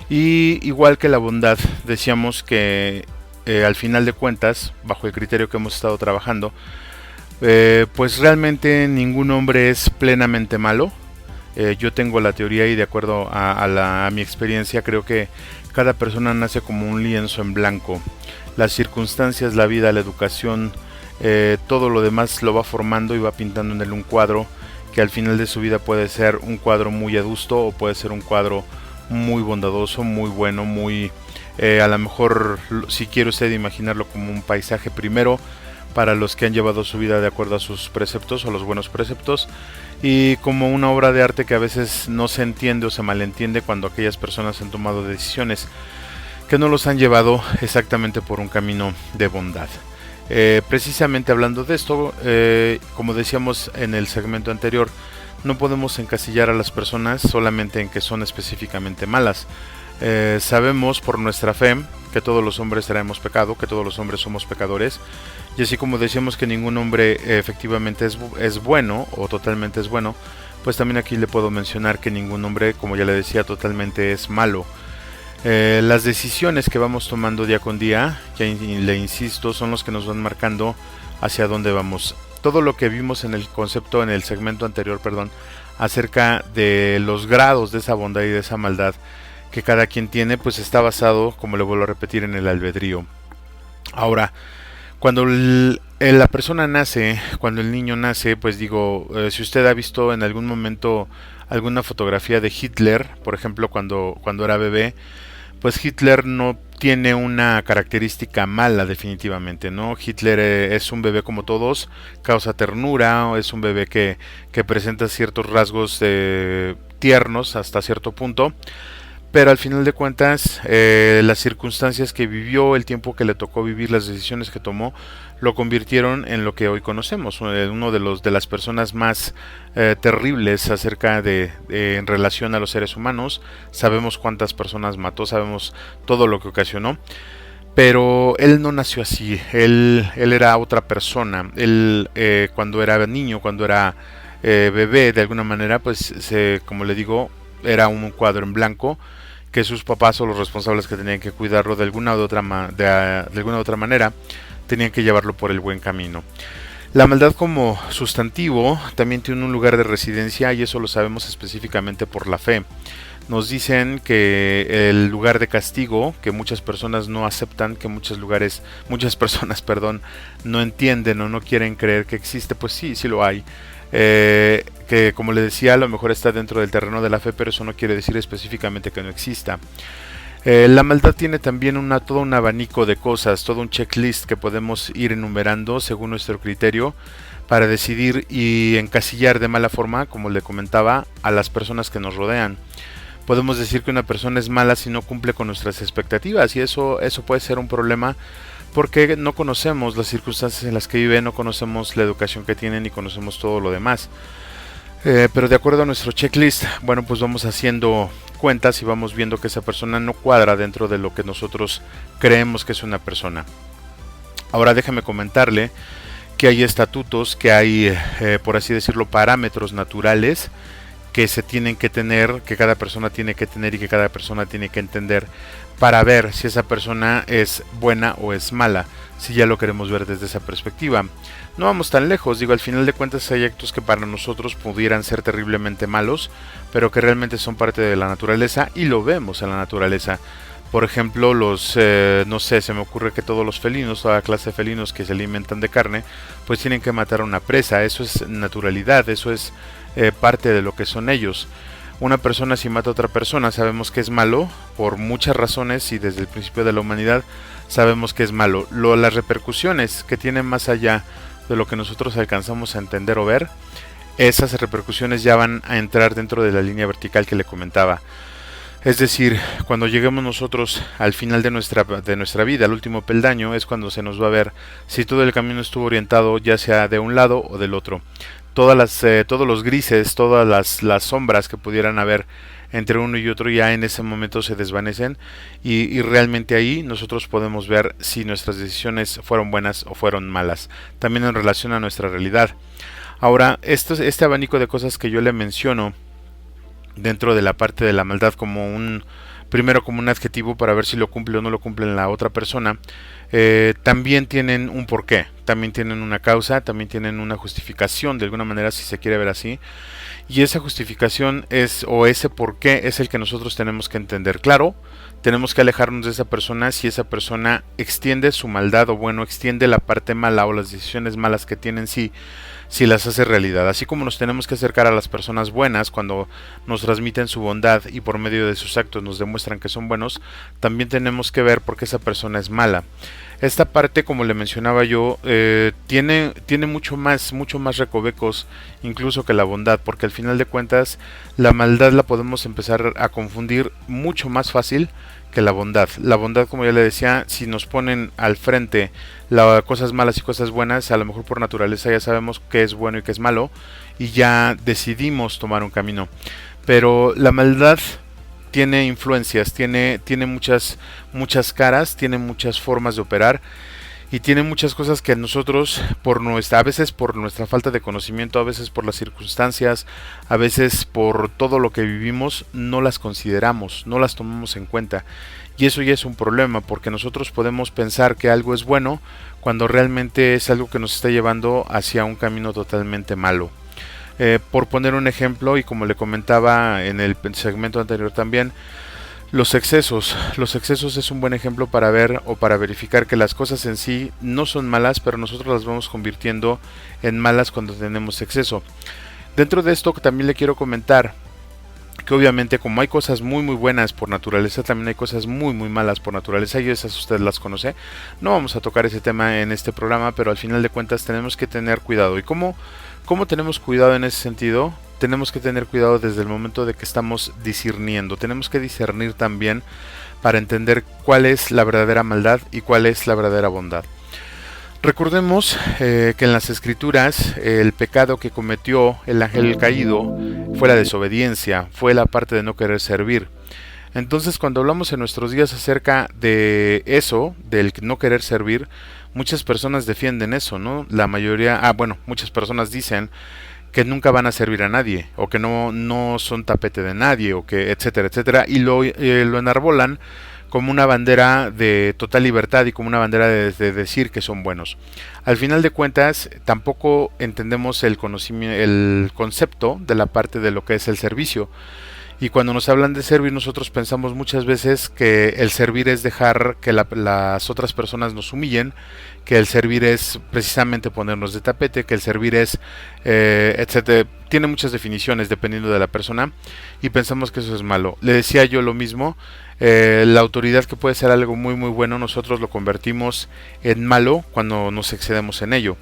Y igual que la bondad, decíamos que al final de cuentas, bajo el criterio que hemos estado trabajando, pues realmente ningún hombre es plenamente malo. Yo tengo la teoría y de acuerdo a mi experiencia creo que cada persona nace como un lienzo en blanco. Las circunstancias, la vida, la educación, todo lo demás lo va formando y va pintando en él un cuadro que al final de su vida puede ser un cuadro muy adusto o puede ser un cuadro muy bondadoso, muy bueno, muy a lo mejor, si quiere usted imaginarlo como un paisaje primero para los que han llevado su vida de acuerdo a sus preceptos o los buenos preceptos, y como una obra de arte que a veces no se entiende o se malentiende cuando aquellas personas han tomado decisiones que no los han llevado exactamente por un camino de bondad. Precisamente hablando de esto, como decíamos en el segmento anterior, no podemos encasillar a las personas solamente en que son específicamente malas. Sabemos por nuestra fe que todos los hombres traemos pecado, que todos los hombres somos pecadores, y así como decíamos que ningún hombre efectivamente es bueno o totalmente es bueno, pues también aquí le puedo mencionar que ningún hombre, como ya le decía, totalmente es malo. Las decisiones que vamos tomando día con día, ya le insisto, son los que nos van marcando hacia dónde vamos. Todo lo que vimos en el concepto, en el segmento anterior, acerca de los grados de esa bondad y de esa maldad que cada quien tiene, pues está basado, como le vuelvo a repetir, en el albedrío. Ahora, cuando la persona nace, cuando el niño nace, pues digo, si usted ha visto en algún momento alguna fotografía de Hitler, por ejemplo, cuando era bebé, pues Hitler no tiene una característica mala definitivamente, ¿no? Hitler es un bebé como todos, causa ternura, es un bebé que presenta ciertos rasgos tiernos hasta cierto punto, pero al final de cuentas las circunstancias que vivió, el tiempo que le tocó vivir, las decisiones que tomó, lo convirtieron en lo que hoy conocemos, uno de las personas más terribles acerca en relación a los seres humanos. Sabemos cuántas personas mató, sabemos todo lo que ocasionó, pero él no nació así, él era otra persona. Él cuando era niño, cuando era bebé, de alguna manera, pues como le digo, era un cuadro en blanco que sus papás o los responsables que tenían que cuidarlo de alguna u otra manera tenían que llevarlo por el buen camino. La maldad como sustantivo también tiene un lugar de residencia, y eso lo sabemos específicamente por la fe. Nos dicen que el lugar de castigo, que muchas personas no aceptan, que muchas personas no entienden o no quieren creer que existe, pues sí lo hay. Que como le decía, a lo mejor está dentro del terreno de la fe, pero eso no quiere decir específicamente que no exista. La maldad tiene también todo un abanico de cosas, todo un checklist que podemos ir enumerando según nuestro criterio para decidir y encasillar de mala forma, como le comentaba, a las personas que nos rodean. Podemos decir que una persona es mala si no cumple con nuestras expectativas, y eso puede ser un problema porque no conocemos las circunstancias en las que viven, no conocemos la educación que tienen y conocemos todo lo demás. Pero de acuerdo a nuestro checklist, bueno, pues vamos haciendo cuentas y vamos viendo que esa persona no cuadra dentro de lo que nosotros creemos que es una persona. Ahora déjame comentarle que hay estatutos, que hay, por así decirlo, parámetros naturales que se tienen que tener, que cada persona tiene que tener y que cada persona tiene que entender para ver si esa persona es buena o es mala, si ya lo queremos ver desde esa perspectiva. No vamos tan lejos, digo, al final de cuentas hay actos que para nosotros pudieran ser terriblemente malos, pero que realmente son parte de la naturaleza y lo vemos en la naturaleza. Por ejemplo, no sé, se me ocurre que todos los felinos, toda clase de felinos que se alimentan de carne, pues tienen que matar a una presa. Eso es naturalidad, eso es parte de lo que son ellos. Una persona si mata a otra persona sabemos que es malo por muchas razones, y desde el principio de la humanidad sabemos que es malo. Las repercusiones que tienen más allá de lo que nosotros alcanzamos a entender o ver, esas repercusiones ya van a entrar dentro de la línea vertical que le comentaba. Es decir, cuando lleguemos nosotros al final de nuestra vida, al último peldaño, es cuando se nos va a ver si todo el camino estuvo orientado ya sea de un lado o del otro. Todos los grises, todas las sombras que pudieran haber entre uno y otro, ya en ese momento se desvanecen y realmente ahí nosotros podemos ver si nuestras decisiones fueron buenas o fueron malas, también en relación a nuestra realidad. Ahora, este abanico de cosas que yo le menciono dentro de la parte de la maldad como primero como un adjetivo para ver si lo cumple o no lo cumple en la otra persona, también tienen un porqué, también tienen una causa, también tienen una justificación de alguna manera, si se quiere ver así, y esa justificación o ese porqué es el que nosotros tenemos que entender. Claro, tenemos que alejarnos de esa persona si esa persona extiende su maldad, o bueno, extiende la parte mala o las decisiones malas que tiene en sí, si las hace realidad. Así como nos tenemos que acercar a las personas buenas cuando nos transmiten su bondad y por medio de sus actos nos demuestran que son buenos, también tenemos que ver por qué esa persona es mala. Esta parte, como le mencionaba yo, tiene mucho más recovecos incluso que la bondad, porque al final de cuentas la maldad la podemos empezar a confundir mucho más fácil que la bondad. La bondad, como ya le decía, si nos ponen al frente cosas malas y cosas buenas, a lo mejor por naturaleza ya sabemos qué es bueno y qué es malo y ya decidimos tomar un camino. Pero la maldad tiene influencias, tiene muchas caras, tiene muchas formas de operar y tiene muchas cosas que nosotros a veces por nuestra falta de conocimiento, a veces por las circunstancias, a veces por todo lo que vivimos, no las consideramos, no las tomamos en cuenta. Y eso ya es un problema, porque nosotros podemos pensar que algo es bueno cuando realmente es algo que nos está llevando hacia un camino totalmente malo. Por poner un ejemplo, y como le comentaba en el segmento anterior también, los excesos es un buen ejemplo para ver o para verificar que las cosas en sí no son malas, pero nosotros las vamos convirtiendo en malas cuando tenemos exceso. Dentro de esto también le quiero comentar que obviamente como hay cosas muy buenas por naturaleza, también hay cosas muy malas por naturaleza, y esas usted las conoce. No vamos a tocar ese tema en este programa, pero al final de cuentas tenemos que tener cuidado. ¿Y cómo tenemos cuidado en ese sentido? Tenemos que tener cuidado desde el momento de que estamos discerniendo. Tenemos que discernir también para entender cuál es la verdadera maldad y cuál es la verdadera bondad. Recordemos que en las escrituras el pecado que cometió el ángel caído fue la desobediencia, fue la parte de no querer servir. Entonces, cuando hablamos en nuestros días acerca de eso, del no querer servir, muchas personas defienden eso, ¿no? Muchas personas dicen que nunca van a servir a nadie, o que no son tapete de nadie, o que etcétera, y lo enarbolan como una bandera de total libertad y como una bandera de decir que son buenos. Al final de cuentas, tampoco entendemos el concepto de la parte de lo que es el servicio. Y cuando nos hablan de servir, nosotros pensamos muchas veces que el servir es dejar que las otras personas nos humillen, que el servir es precisamente ponernos de tapete, que el servir es, etcétera. Tiene muchas definiciones dependiendo de la persona y pensamos que eso es malo. Le decía yo lo mismo, la autoridad, que puede ser algo muy bueno, nosotros lo convertimos en malo cuando nos excedemos en ello.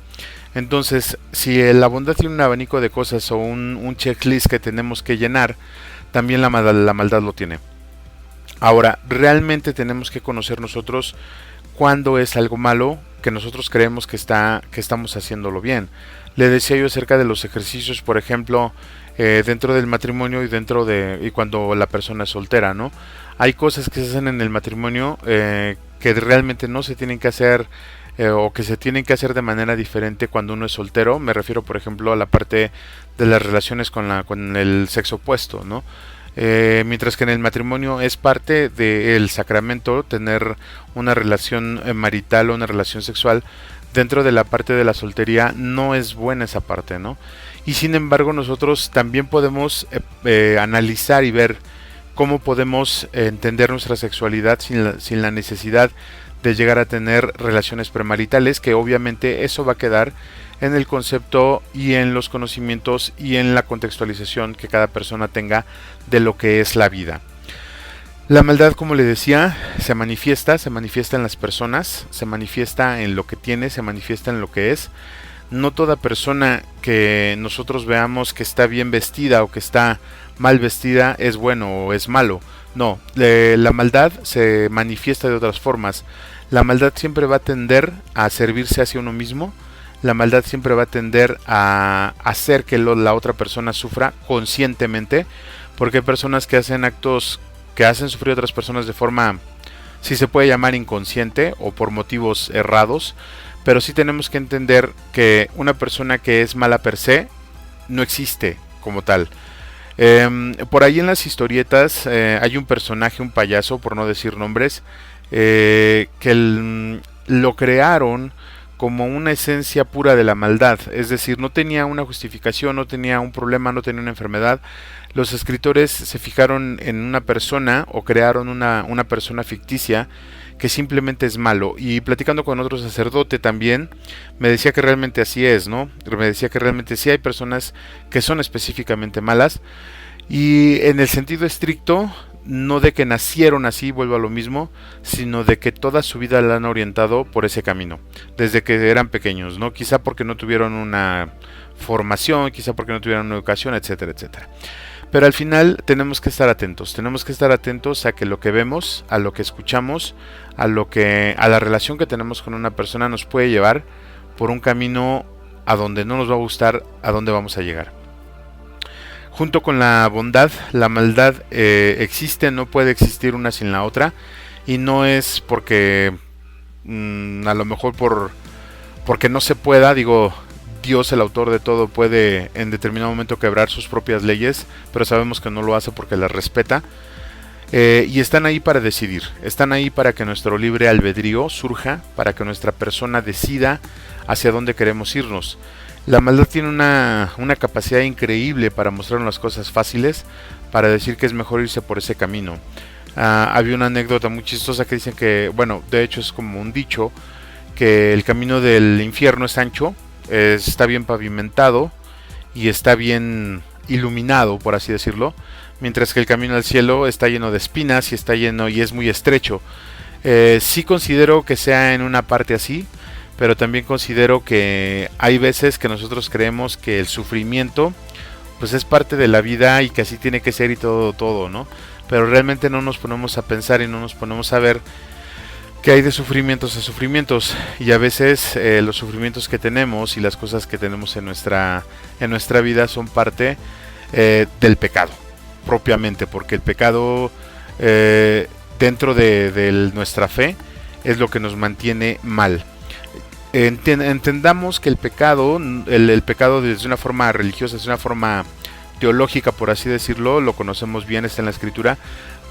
Entonces, si la bondad tiene un abanico de cosas o un checklist que tenemos que llenar, también la maldad lo tiene. Ahora, realmente tenemos que conocer nosotros cuándo es algo malo que nosotros creemos que estamos haciéndolo bien. Le decía yo acerca de los ejercicios, por ejemplo, dentro del matrimonio y cuando la persona es soltera, ¿no? Hay cosas que se hacen en el matrimonio que realmente no se tienen que hacer o que se tienen que hacer de manera diferente cuando uno es soltero. Me refiero, por ejemplo, a la parte de las relaciones con el sexo opuesto, ¿no? Mientras que en el matrimonio es parte del sacramento tener una relación marital o una relación sexual, dentro de la parte de la soltería no es buena esa parte, ¿no? Y sin embargo nosotros también podemos analizar y ver cómo podemos entender nuestra sexualidad sin la necesidad de llegar a tener relaciones premaritales, que obviamente eso va a quedar en el concepto y en los conocimientos y en la contextualización que cada persona tenga de lo que es la vida. La maldad, como le decía, se manifiesta en las personas, se manifiesta en lo que tiene, se manifiesta en lo que es. No toda persona que nosotros veamos que está bien vestida o que está mal vestida es bueno o es malo. No, la maldad se manifiesta de otras formas. La maldad siempre va a tender a servirse hacia uno mismo. La maldad siempre va a tender a hacer que la otra persona sufra conscientemente, porque hay personas que hacen actos que hacen sufrir a otras personas de forma, si se puede llamar, inconsciente o por motivos errados, pero sí tenemos que entender que una persona que es mala per se no existe como tal. Por ahí en las historietas hay un personaje, un payaso, por no decir nombres, que lo crearon como una esencia pura de la maldad, es decir, no tenía una justificación, no tenía un problema, no tenía una enfermedad. Los escritores se fijaron en una persona o crearon una persona ficticia que simplemente es malo, y platicando con otro sacerdote también me decía que realmente así es, ¿no? Me decía que realmente sí hay personas que son específicamente malas, y en el sentido estricto, no de que nacieron así, vuelvo a lo mismo, sino de que toda su vida la han orientado por ese camino, desde que eran pequeños, ¿no? Quizá porque no tuvieron una formación, quizá porque no tuvieron una educación, etcétera, etcétera. Pero al final tenemos que estar atentos a que lo que vemos, a lo que escuchamos, a la relación que tenemos con una persona nos puede llevar por un camino a donde no nos va a gustar, a donde vamos a llegar. Junto con la bondad, la maldad existe, no puede existir una sin la otra, y no es porque a lo mejor porque no se pueda, digo, Dios, el autor de todo, puede en determinado momento quebrar sus propias leyes, pero sabemos que no lo hace porque las respeta, y están ahí para decidir, están ahí para que nuestro libre albedrío surja, para que nuestra persona decida hacia dónde queremos irnos. La maldad tiene una capacidad increíble para mostrarnos las cosas fáciles, para decir que es mejor irse por ese camino. Había una anécdota muy chistosa que dicen que, bueno, de hecho es como un dicho, que el camino del infierno es ancho, está bien pavimentado y está bien iluminado, por así decirlo, mientras que el camino al cielo está lleno de espinas y está lleno y es muy estrecho. Sí considero que sea en una parte así, pero también considero que hay veces que nosotros creemos que el sufrimiento pues es parte de la vida y que así tiene que ser y todo, ¿no? Pero realmente no nos ponemos a pensar y no nos ponemos a ver que hay de sufrimientos a sufrimientos, y a veces los sufrimientos que tenemos y las cosas que tenemos en nuestra vida son parte del pecado, propiamente, porque el pecado dentro de nuestra fe es lo que nos mantiene mal. Entendamos que el pecado desde una forma religiosa, desde una forma teológica, por así decirlo, lo conocemos bien, está en la escritura,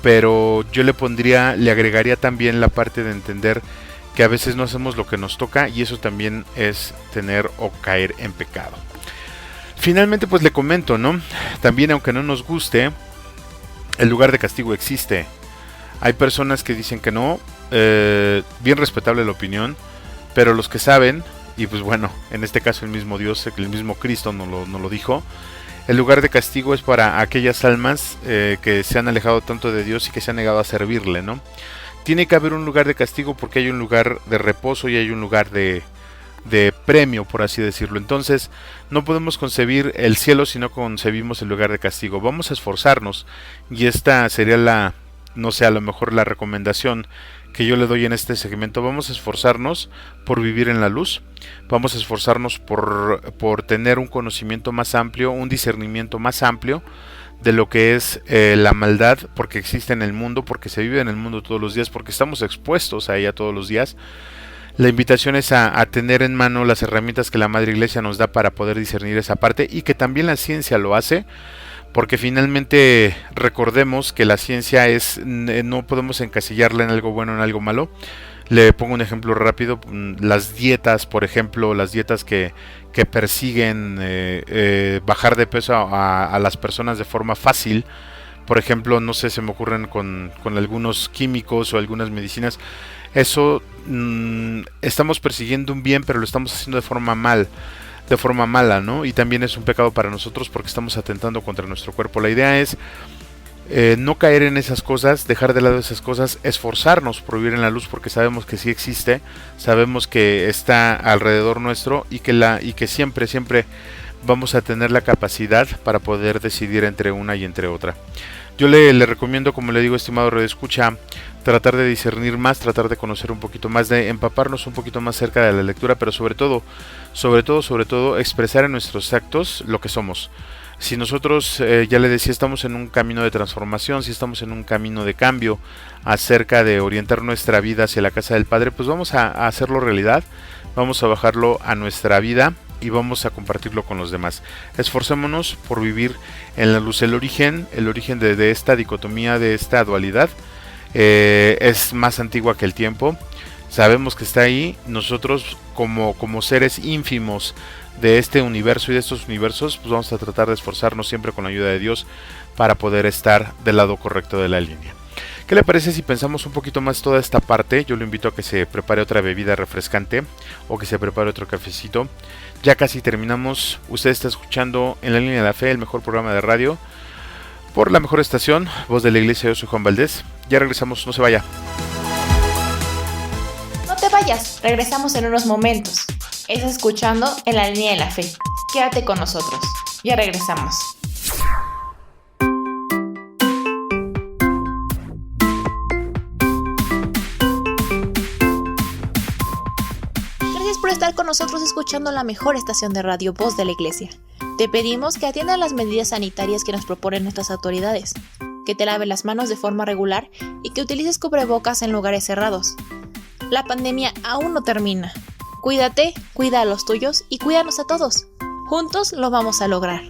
pero yo le agregaría también la parte de entender que a veces no hacemos lo que nos toca, y eso también es tener o caer en pecado. Finalmente, pues le comento, ¿no? También, aunque no nos guste, el lugar de castigo existe. Hay personas que dicen que no, bien respetable la opinión, pero los que saben, y pues bueno, en este caso el mismo Dios, el mismo Cristo nos lo dijo, el lugar de castigo es para aquellas almas que se han alejado tanto de Dios y que se han negado a servirle, ¿no? Tiene que haber un lugar de castigo porque hay un lugar de reposo y hay un lugar de premio, por así decirlo. Entonces, no podemos concebir el cielo si no concebimos el lugar de castigo. Vamos a esforzarnos, y esta sería no sé, a lo mejor la recomendación que yo le doy en este segmento. Vamos a esforzarnos por vivir en la luz, vamos a esforzarnos por tener un conocimiento más amplio, un discernimiento más amplio de lo que es la maldad, porque existe en el mundo, porque se vive en el mundo todos los días, porque estamos expuestos a ella todos los días. La invitación es a tener en mano las herramientas que la Madre Iglesia nos da para poder discernir esa parte, y que también la ciencia lo hace, porque finalmente recordemos que la ciencia no podemos encasillarla en algo bueno o en algo malo. Le pongo un ejemplo rápido: las dietas, por ejemplo, las dietas que persiguen bajar de peso a las personas de forma fácil. Por ejemplo, no sé, se me ocurren con algunos químicos o algunas medicinas. Eso estamos persiguiendo un bien, pero lo estamos haciendo de forma mala, ¿no? Y también es un pecado para nosotros porque estamos atentando contra nuestro cuerpo. La idea es no caer en esas cosas, dejar de lado esas cosas, esforzarnos por vivir en la luz, porque sabemos que sí existe, sabemos que está alrededor nuestro, y que siempre vamos a tener la capacidad para poder decidir entre una y entre otra. Yo le recomiendo, como le digo, estimado radioescucha, tratar de discernir más, tratar de conocer un poquito más, de empaparnos un poquito más cerca de la lectura, pero sobre todo, expresar en nuestros actos lo que somos. Si nosotros, ya le decía, estamos en un camino de transformación, si estamos en un camino de cambio acerca de orientar nuestra vida hacia la casa del Padre, pues vamos a hacerlo realidad, vamos a bajarlo a nuestra vida y vamos a compartirlo con los demás. Esforcémonos por vivir en la luz. El origen de esta dicotomía, de esta dualidad, es más antigua que el tiempo. Sabemos que está ahí. Nosotros como seres ínfimos de este universo y de estos universos, pues vamos a tratar de esforzarnos siempre con la ayuda de Dios para poder estar del lado correcto de la línea. ¿Qué le parece si pensamos un poquito más toda esta parte? Yo lo invito a que se prepare otra bebida refrescante o que se prepare otro cafecito. Ya casi terminamos. Usted está escuchando En la Línea de la Fe, el mejor programa de radio por la mejor estación, Voz de la Iglesia. Yo soy Juan Valdés. Ya regresamos, no se vaya. No te vayas, regresamos en unos momentos. Estás escuchando En la Línea de la Fe. Quédate con nosotros. Ya regresamos. Gracias por estar con nosotros escuchando la mejor estación de radio, Voz de la Iglesia. Te pedimos que atiendas las medidas sanitarias que nos proponen nuestras autoridades, que te laves las manos de forma regular y que utilices cubrebocas en lugares cerrados. La pandemia aún no termina. Cuídate, cuida a los tuyos y cuídanos a todos. Juntos lo vamos a lograr.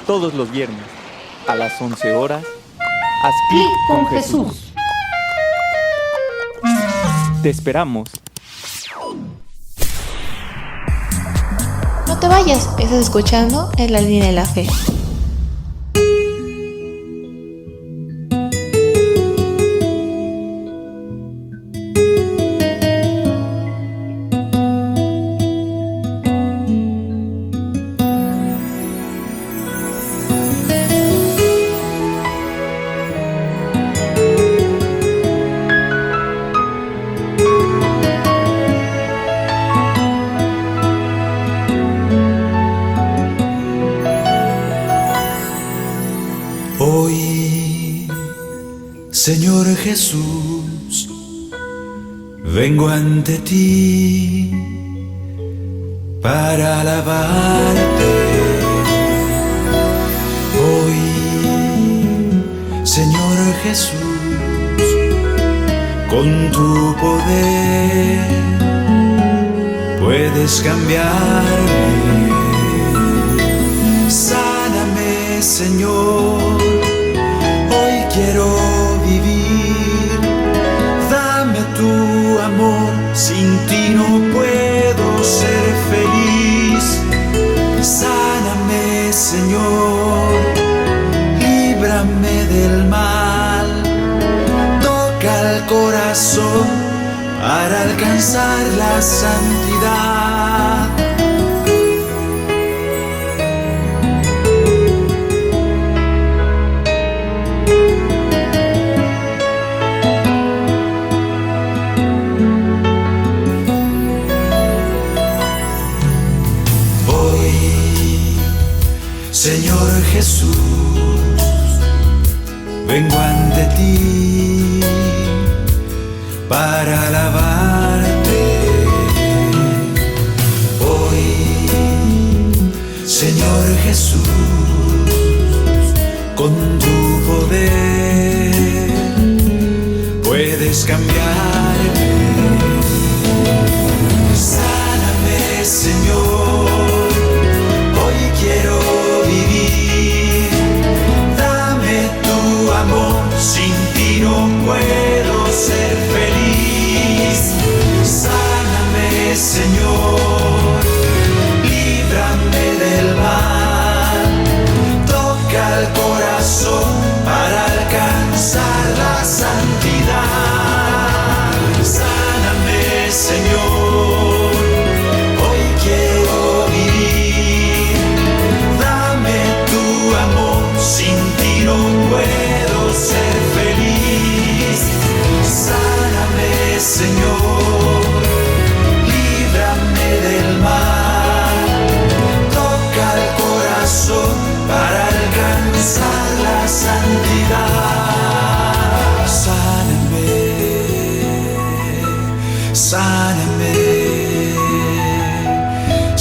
Todos los viernes, a las 11 horas, haz clic con Jesús. Te esperamos. No te vayas, estás escuchando En la Línea de la Fe. Señor Jesús, vengo ante ti para alabarte. Hoy, Señor Jesús, con tu poder puedes cambiarme. Sáname, Señor, hoy quiero vivir, dame tu amor, sin ti no puedo ser feliz. Sáname, Señor, líbrame del mal, toca el corazón para alcanzar la santidad. Señor Jesús, vengo ante ti para alabarte. Hoy, Señor Jesús, con tu poder puedes cambiarme. Sáname, Señor, hoy quiero vivir, dame tu amor, sin ti no puedo ser feliz. Sáname, Señor, líbrame del mal, toca el corazón para alcanzar la santidad. Sáname, Señor, hoy quiero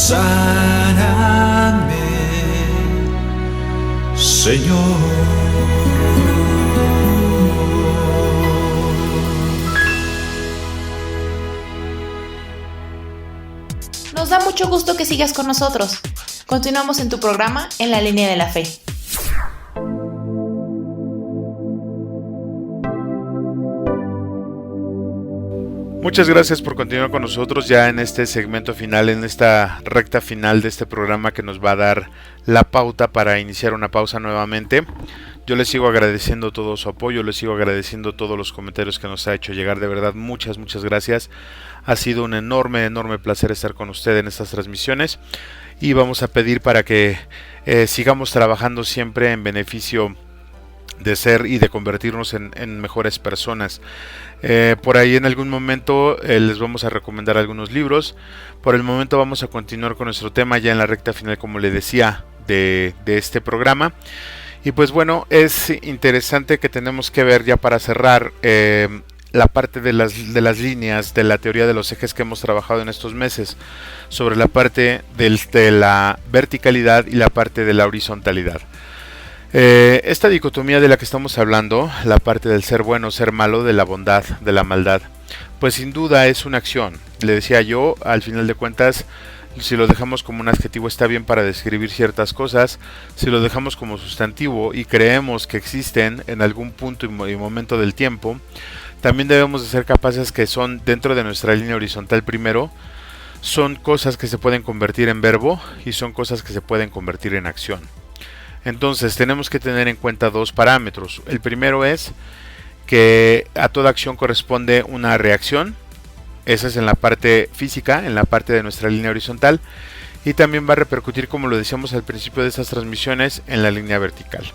sáname, Señor. Nos da mucho gusto que sigas con nosotros. Continuamos en tu programa En la Línea de la Fe. Muchas gracias por continuar con nosotros ya en este segmento final, en esta recta final de este programa que nos va a dar la pauta para iniciar una pausa nuevamente. Yo les sigo agradeciendo todo su apoyo, les sigo agradeciendo todos los comentarios que nos ha hecho llegar, de verdad muchas gracias. Ha sido un enorme placer estar con usted en estas transmisiones y vamos a pedir para que sigamos trabajando siempre en beneficio de ser y de convertirnos en mejores personas. Por ahí en algún momento les vamos a recomendar algunos libros. Por el momento vamos a continuar con nuestro tema ya en la recta final, como le decía, de este programa. Y pues bueno, es interesante que tenemos que ver ya para cerrar la parte de las líneas de la teoría de los ejes que hemos trabajado en estos meses, sobre la parte de la verticalidad y la parte de la horizontalidad. Esta dicotomía de la que estamos hablando, la parte del ser bueno, ser malo, de la bondad, de la maldad, pues sin duda es una acción. Le decía yo, al final de cuentas, si lo dejamos como un adjetivo está bien para describir ciertas cosas, si lo dejamos como sustantivo y creemos que existen en algún punto y momento del tiempo, también debemos de ser capaces que son dentro de nuestra línea horizontal primero, son cosas que se pueden convertir en verbo y son cosas que se pueden convertir en acción. Entonces tenemos que tener en cuenta dos parámetros. El primero es que a toda acción corresponde una reacción. Esa es en la parte física, en la parte de nuestra línea horizontal. Y también va a repercutir, como lo decíamos al principio de estas transmisiones, en la línea vertical.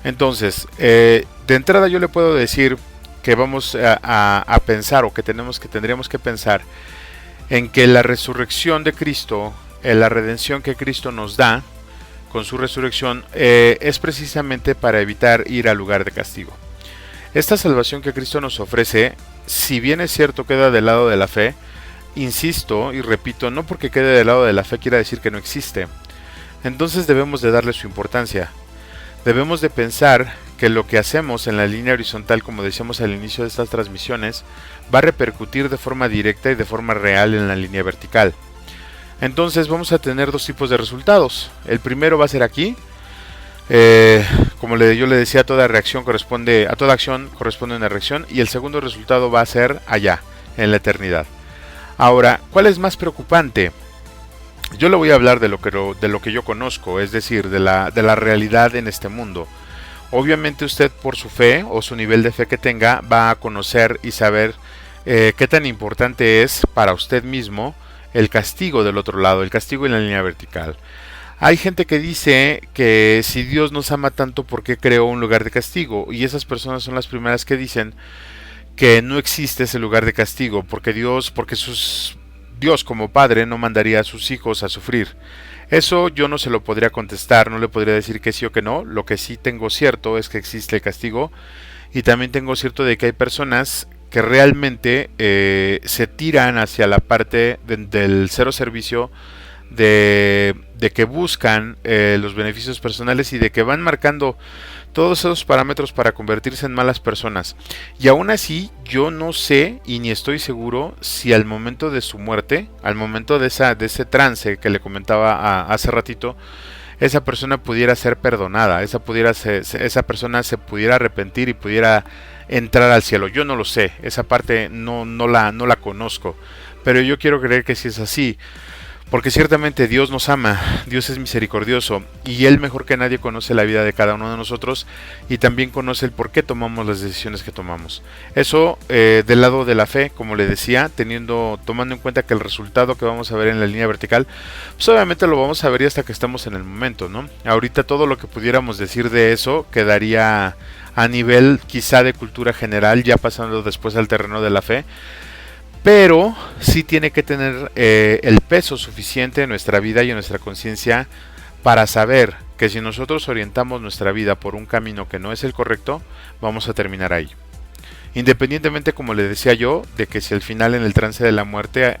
Entonces, de entrada yo le puedo decir que vamos a pensar, o que tendríamos que pensar en que la resurrección de Cristo, la redención que Cristo nos da con su resurrección, es precisamente para evitar ir al lugar de castigo. Esta salvación que Cristo nos ofrece, si bien es cierto queda del lado de la fe, insisto y repito, no porque quede del lado de la fe quiera decir que no existe. Entonces debemos de darle su importancia. Debemos de pensar que lo que hacemos en la línea horizontal, como decíamos al inicio de estas transmisiones, va a repercutir de forma directa y de forma real en la línea vertical. Entonces vamos a tener dos tipos de resultados. El primero va a ser aquí. Como yo le decía, a toda acción corresponde una reacción, y el segundo resultado va a ser allá, en la eternidad. Ahora, ¿cuál es más preocupante? Yo le voy a hablar de lo que yo conozco, es decir, de la realidad en este mundo. Obviamente usted, por su fe o su nivel de fe que tenga, va a conocer y saber qué tan importante es para usted mismo el castigo del otro lado, el castigo en la línea vertical. Hay gente que dice que si Dios nos ama tanto, ¿por qué creó un lugar de castigo? Y esas personas son las primeras que dicen que no existe ese lugar de castigo, porque Dios como padre no mandaría a sus hijos a sufrir. Eso yo no se lo podría contestar, no le podría decir que sí o que no. Lo que sí tengo cierto es que existe el castigo, y también tengo cierto de que hay personas que realmente se tiran hacia la parte del cero servicio, de que buscan los beneficios personales y de que van marcando todos esos parámetros para convertirse en malas personas. Y aún así yo no sé y ni estoy seguro si al momento de su muerte, al momento de ese trance que le comentaba hace ratito, esa persona pudiera ser perdonada, esa persona se pudiera arrepentir y pudiera entrar al cielo. Yo no lo sé, esa parte no la conozco, pero yo quiero creer que sí es así, porque ciertamente Dios nos ama, Dios es misericordioso, y Él mejor que nadie conoce la vida de cada uno de nosotros, y también conoce el por qué tomamos las decisiones que tomamos. Eso del lado de la fe, como le decía, tomando en cuenta que el resultado que vamos a ver en la línea vertical, pues obviamente lo vamos a ver hasta que estemos en el momento, ¿no? Ahorita todo lo que pudiéramos decir de eso quedaría a nivel quizá de cultura general, ya pasando después al terreno de la fe, pero sí tiene que tener el peso suficiente en nuestra vida y en nuestra conciencia para saber que si nosotros orientamos nuestra vida por un camino que no es el correcto, vamos a terminar ahí. independientemente, como le decía yo, de que si al final en el trance de la muerte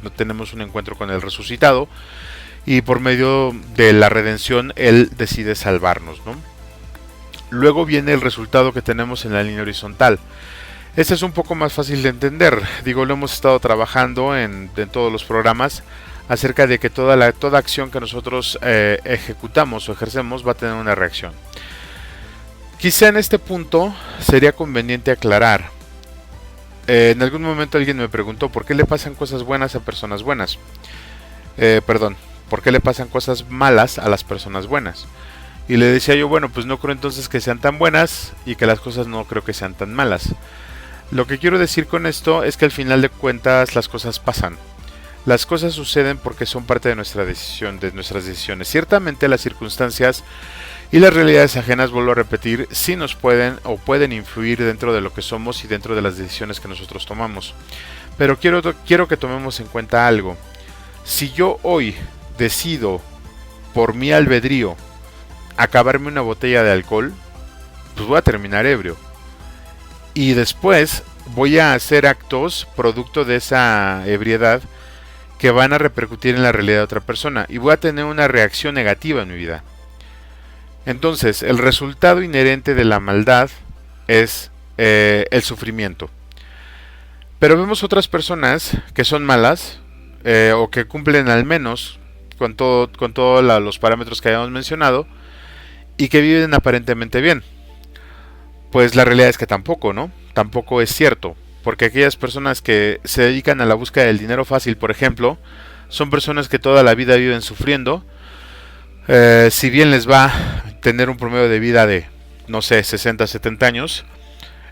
no tenemos un encuentro con el resucitado y por medio de la redención Él decide salvarnos, ¿no? Luego viene el resultado que tenemos en la línea horizontal. Este es un poco más fácil de entender. Digo, lo hemos estado trabajando en todos los programas acerca de que toda acción que nosotros ejecutamos o ejercemos va a tener una reacción. Quizá en este punto sería conveniente aclarar. En algún momento alguien me preguntó ¿por qué le pasan cosas buenas a personas buenas? ¿Por qué le pasan cosas malas a las personas buenas? Y le decía yo, bueno, pues no creo entonces que sean tan buenas y que las cosas no creo que sean tan malas. Lo que quiero decir con esto es que al final de cuentas las cosas pasan. Las cosas suceden porque son parte de nuestra decisión, de nuestras decisiones. Ciertamente las circunstancias y las realidades ajenas, vuelvo a repetir, sí nos pueden o pueden influir dentro de lo que somos y dentro de las decisiones que nosotros tomamos. Pero quiero que tomemos en cuenta algo. Si yo hoy decido, por mi albedrío, acabarme una botella de alcohol, pues voy a terminar ebrio. Y después voy a hacer actos producto de esa ebriedad que van a repercutir en la realidad de otra persona. Y voy a tener una reacción negativa en mi vida. Entonces, el resultado inherente de la maldad es el sufrimiento. Pero vemos otras personas que son malas o que cumplen al menos con todos los parámetros que habíamos mencionado y que viven aparentemente bien. Pues la realidad es que tampoco, ¿no? Tampoco es cierto, porque aquellas personas que se dedican a la búsqueda del dinero fácil, por ejemplo, son personas que toda la vida viven sufriendo. Si bien les va a tener un promedio de vida de, no sé, 60, 70 años,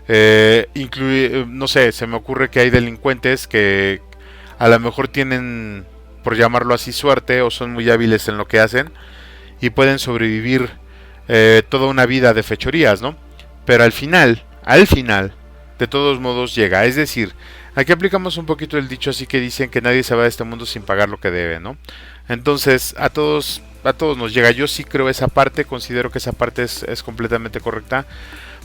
no sé, se me ocurre que hay delincuentes que a lo mejor tienen, por llamarlo así, suerte o son muy hábiles en lo que hacen y pueden sobrevivir toda una vida de fechorías, ¿no? Pero al final, de todos modos llega. Es decir, aquí aplicamos un poquito el dicho así que dicen que nadie se va de este mundo sin pagar lo que debe, ¿no? Entonces, a todos nos llega. Yo sí creo esa parte, considero que esa parte es completamente correcta.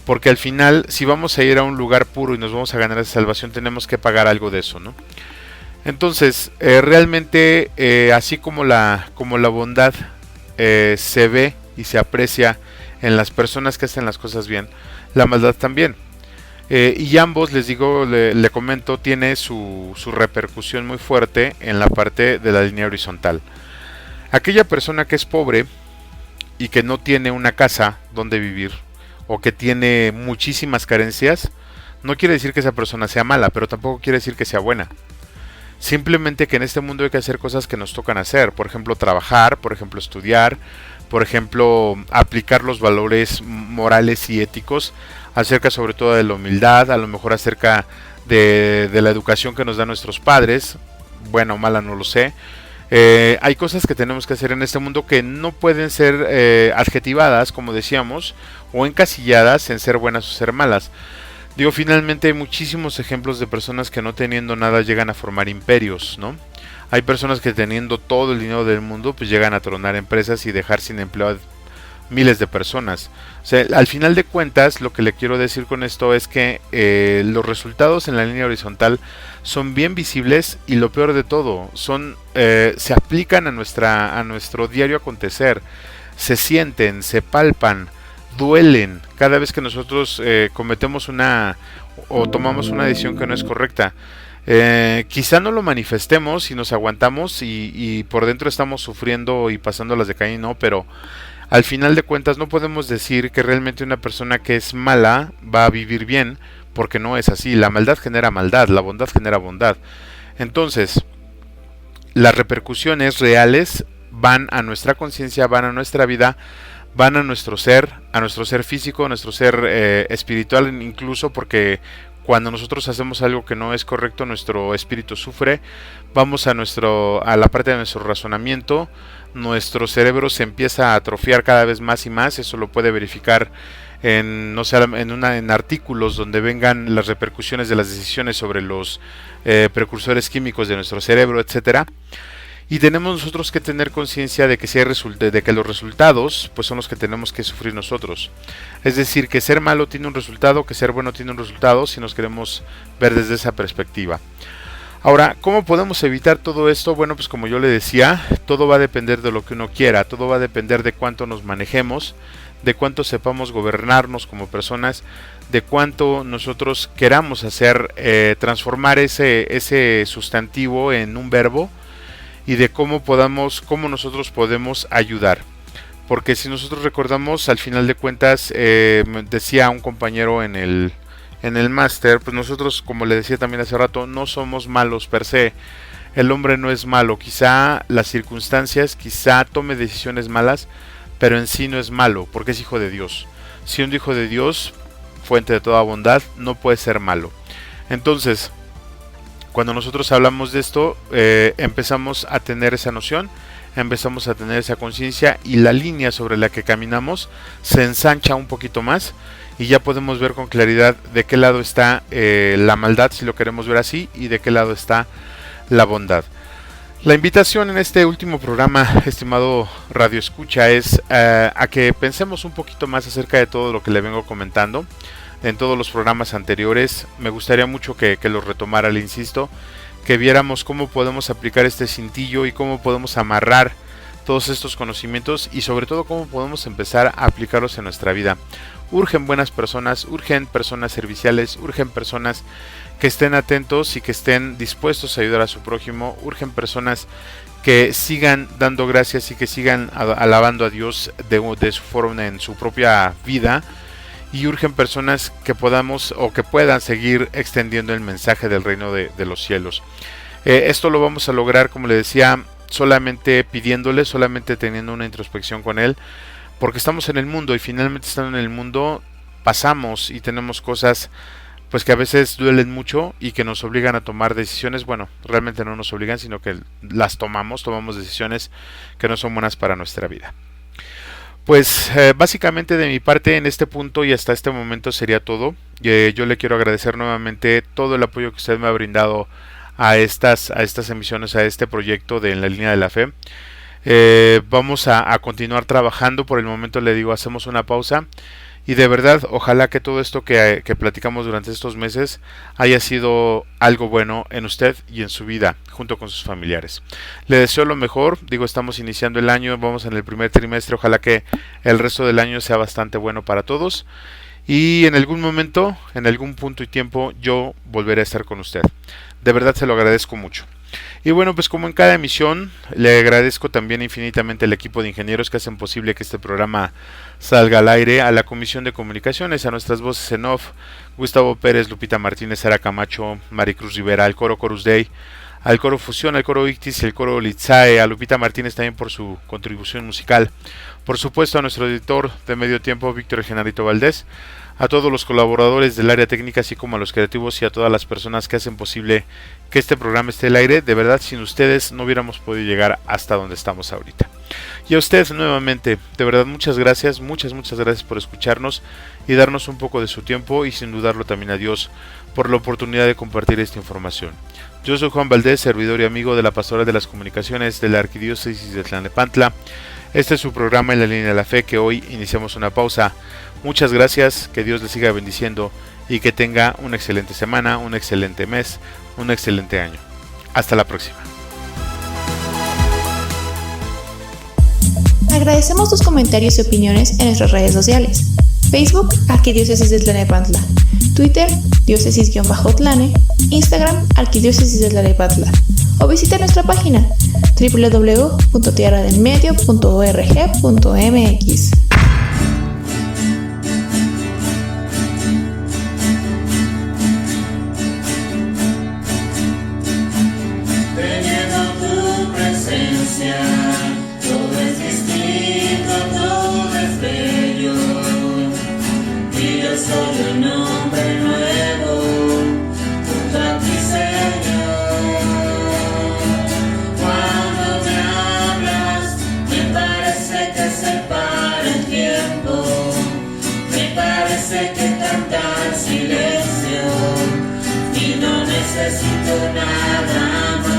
Porque al final, si vamos a ir a un lugar puro y nos vamos a ganar esa salvación, tenemos que pagar algo de eso, ¿no? Entonces, realmente, así como la bondad se ve y se aprecia en las personas que hacen las cosas bien, la maldad también. Y ambos, les digo, le comento, tiene su repercusión muy fuerte en la parte de la línea horizontal. Aquella persona que es pobre y que no tiene una casa donde vivir, o que tiene muchísimas carencias, no quiere decir que esa persona sea mala, pero tampoco quiere decir que sea buena. Simplemente que en este mundo hay que hacer cosas que nos tocan hacer, por ejemplo trabajar, por ejemplo estudiar, por ejemplo aplicar los valores morales y éticos acerca sobre todo de la humildad, a lo mejor acerca de la educación que nos dan nuestros padres, buena o mala no lo sé. Hay cosas que tenemos que hacer en este mundo que no pueden ser adjetivadas, como decíamos, o encasilladas en ser buenas o ser malas. Digo, finalmente hay muchísimos ejemplos de personas que no teniendo nada llegan a formar imperios, ¿no? Hay personas que teniendo todo el dinero del mundo pues llegan a tronar empresas y dejar sin empleo a miles de personas. O sea, al final de cuentas, lo que le quiero decir con esto es que los resultados en la línea horizontal son bien visibles y lo peor de todo, se aplican a nuestro diario acontecer, se sienten, se palpan, duelen cada vez que nosotros cometemos o tomamos una decisión que no es correcta. Quizá no lo manifestemos y nos aguantamos y por dentro estamos sufriendo y pasándolas de Caín, ¿no? Pero al final de cuentas no podemos decir que realmente una persona que es mala va a vivir bien, porque no es así. La maldad genera maldad, la bondad genera bondad. Entonces, las repercusiones reales van a nuestra conciencia, van a nuestra vida, van a nuestro ser físico, a nuestro ser espiritual incluso, porque cuando nosotros hacemos algo que no es correcto, nuestro espíritu sufre. Vamos a la parte de nuestro razonamiento, nuestro cerebro se empieza a atrofiar cada vez más y más. Eso lo puede verificar en artículos donde vengan las repercusiones de las decisiones sobre los precursores químicos de nuestro cerebro, etcétera. Y tenemos nosotros que tener conciencia de que si hay de que los resultados pues son los que tenemos que sufrir nosotros. Es decir, que ser malo tiene un resultado, que ser bueno tiene un resultado, si nos queremos ver desde esa perspectiva. Ahora, ¿cómo podemos evitar todo esto? Bueno, pues como yo le decía, todo va a depender de lo que uno quiera, todo va a depender de cuánto nos manejemos, de cuánto sepamos gobernarnos como personas, de cuánto nosotros queramos hacer, transformar ese sustantivo en un verbo, y de cómo nosotros podemos ayudar. Porque si nosotros recordamos, al final de cuentas, decía un compañero en el máster, pues nosotros, como le decía también hace rato, no somos malos per se. El hombre no es malo, quizá las circunstancias, quizá tome decisiones malas, pero en sí no es malo, porque es hijo de Dios. Siendo hijo de Dios, fuente de toda bondad, no puede ser malo. Entonces, cuando nosotros hablamos de esto, empezamos a tener esa noción, empezamos a tener esa conciencia, y la línea sobre la que caminamos se ensancha un poquito más, y ya podemos ver con claridad de qué lado está la maldad, si lo queremos ver así, y de qué lado está la bondad. La invitación en este último programa, estimado Radio Escucha, es a que pensemos un poquito más acerca de todo lo que le vengo comentando en todos los programas anteriores. Me gustaría mucho que los retomara, le insisto, que viéramos cómo podemos aplicar este cintillo y cómo podemos amarrar todos estos conocimientos, y sobre todo cómo podemos empezar a aplicarlos en nuestra vida. Urgen buenas personas, urgen personas serviciales, urgen personas que estén atentos y que estén dispuestos a ayudar a su prójimo, urgen personas que sigan dando gracias y que sigan alabando a Dios de su forma en su propia vida, y urgen personas que podamos o que puedan seguir extendiendo el mensaje del reino de los cielos. Esto lo vamos a lograr, como le decía, solamente pidiéndole, solamente teniendo una introspección con Él, porque estamos en el mundo, y finalmente estando en el mundo pasamos y tenemos cosas pues que a veces duelen mucho y que nos obligan a tomar decisiones. Bueno, realmente no nos obligan, sino que las tomamos decisiones que no son buenas para nuestra vida. Pues básicamente de mi parte en este punto y hasta este momento sería todo. Yo le quiero agradecer nuevamente todo el apoyo que usted me ha brindado a estas emisiones, a este proyecto de En la Línea de la Fe. Vamos a continuar trabajando. Por el momento le digo, hacemos una pausa. Y de verdad, ojalá que todo esto que platicamos durante estos meses haya sido algo bueno en usted y en su vida, junto con sus familiares. Le deseo lo mejor. Digo, estamos iniciando el año, vamos en el primer trimestre. Ojalá que el resto del año sea bastante bueno para todos. Y en algún momento, en algún punto y tiempo, yo volveré a estar con usted. De verdad se lo agradezco mucho. Y bueno, pues como en cada emisión, le agradezco también infinitamente al equipo de ingenieros que hacen posible que este programa salga al aire, a la Comisión de Comunicaciones, a nuestras voces en off, Gustavo Pérez, Lupita Martínez, Sara Camacho, Maricruz Rivera, al coro Chorus Day, al coro Fusión, al coro Ictis y al coro Litzae, a Lupita Martínez también por su contribución musical. Por supuesto a nuestro editor de medio tiempo, Víctor Genarito Valdés, a todos los colaboradores del área técnica, así como a los creativos y a todas las personas que hacen posible que este programa esté al aire. De verdad, sin ustedes no hubiéramos podido llegar hasta donde estamos ahorita. Y a usted nuevamente, de verdad muchas gracias por escucharnos y darnos un poco de su tiempo, y sin dudarlo también a Dios por la oportunidad de compartir esta información. Yo soy Juan Valdés, servidor y amigo de la Pastoral de las Comunicaciones de la Arquidiócesis de Tlalnepantla. Este es su programa En la Línea de la Fe, que hoy iniciamos una pausa. Muchas gracias, que Dios le siga bendiciendo y que tenga una excelente semana, un excelente mes, un excelente año. Hasta la próxima. Agradecemos tus comentarios y opiniones en nuestras redes sociales. Facebook, Arquidiócesis de Tlalnepantla. Twitter, diócesis-tlane. Instagram, Arquidiócesis de Tlalnepantla. O visita nuestra página www.tierradelmedio.org.mx. Necesito nada más.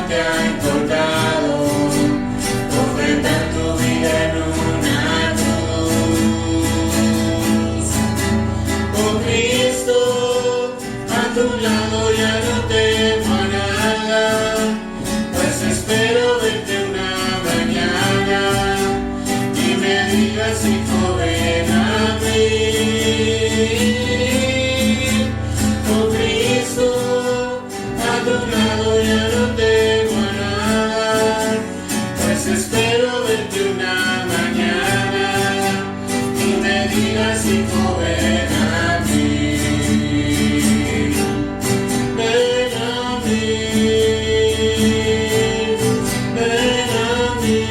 te ha encontrado, ofrendar tu vida en una cruz. Oh Cristo, a tu lado ya no temo a nada, pues espero verte una mañana y me digas, hijo, ven a mí. Oh Cristo, a tu lado ya no temo a nada, pues espero verte una mañana y me digas, hijo, ven a mí. Ven a mí, ven a mí.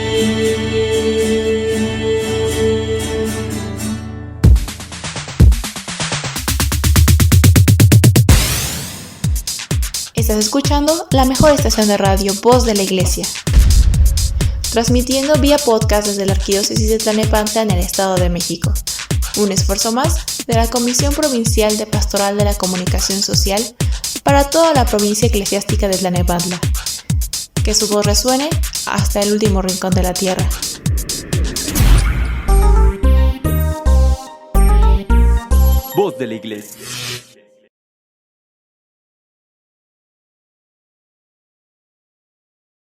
Estás escuchando la mejor estación de radio, Voz de la Iglesia. Transmitiendo vía podcast desde la Arquidiócesis de Tlalnepantla en el Estado de México. Un esfuerzo más de la Comisión Provincial de Pastoral de la Comunicación Social para toda la provincia eclesiástica de Tlalnepantla. Que su voz resuene hasta el último rincón de la tierra. Voz de la Iglesia.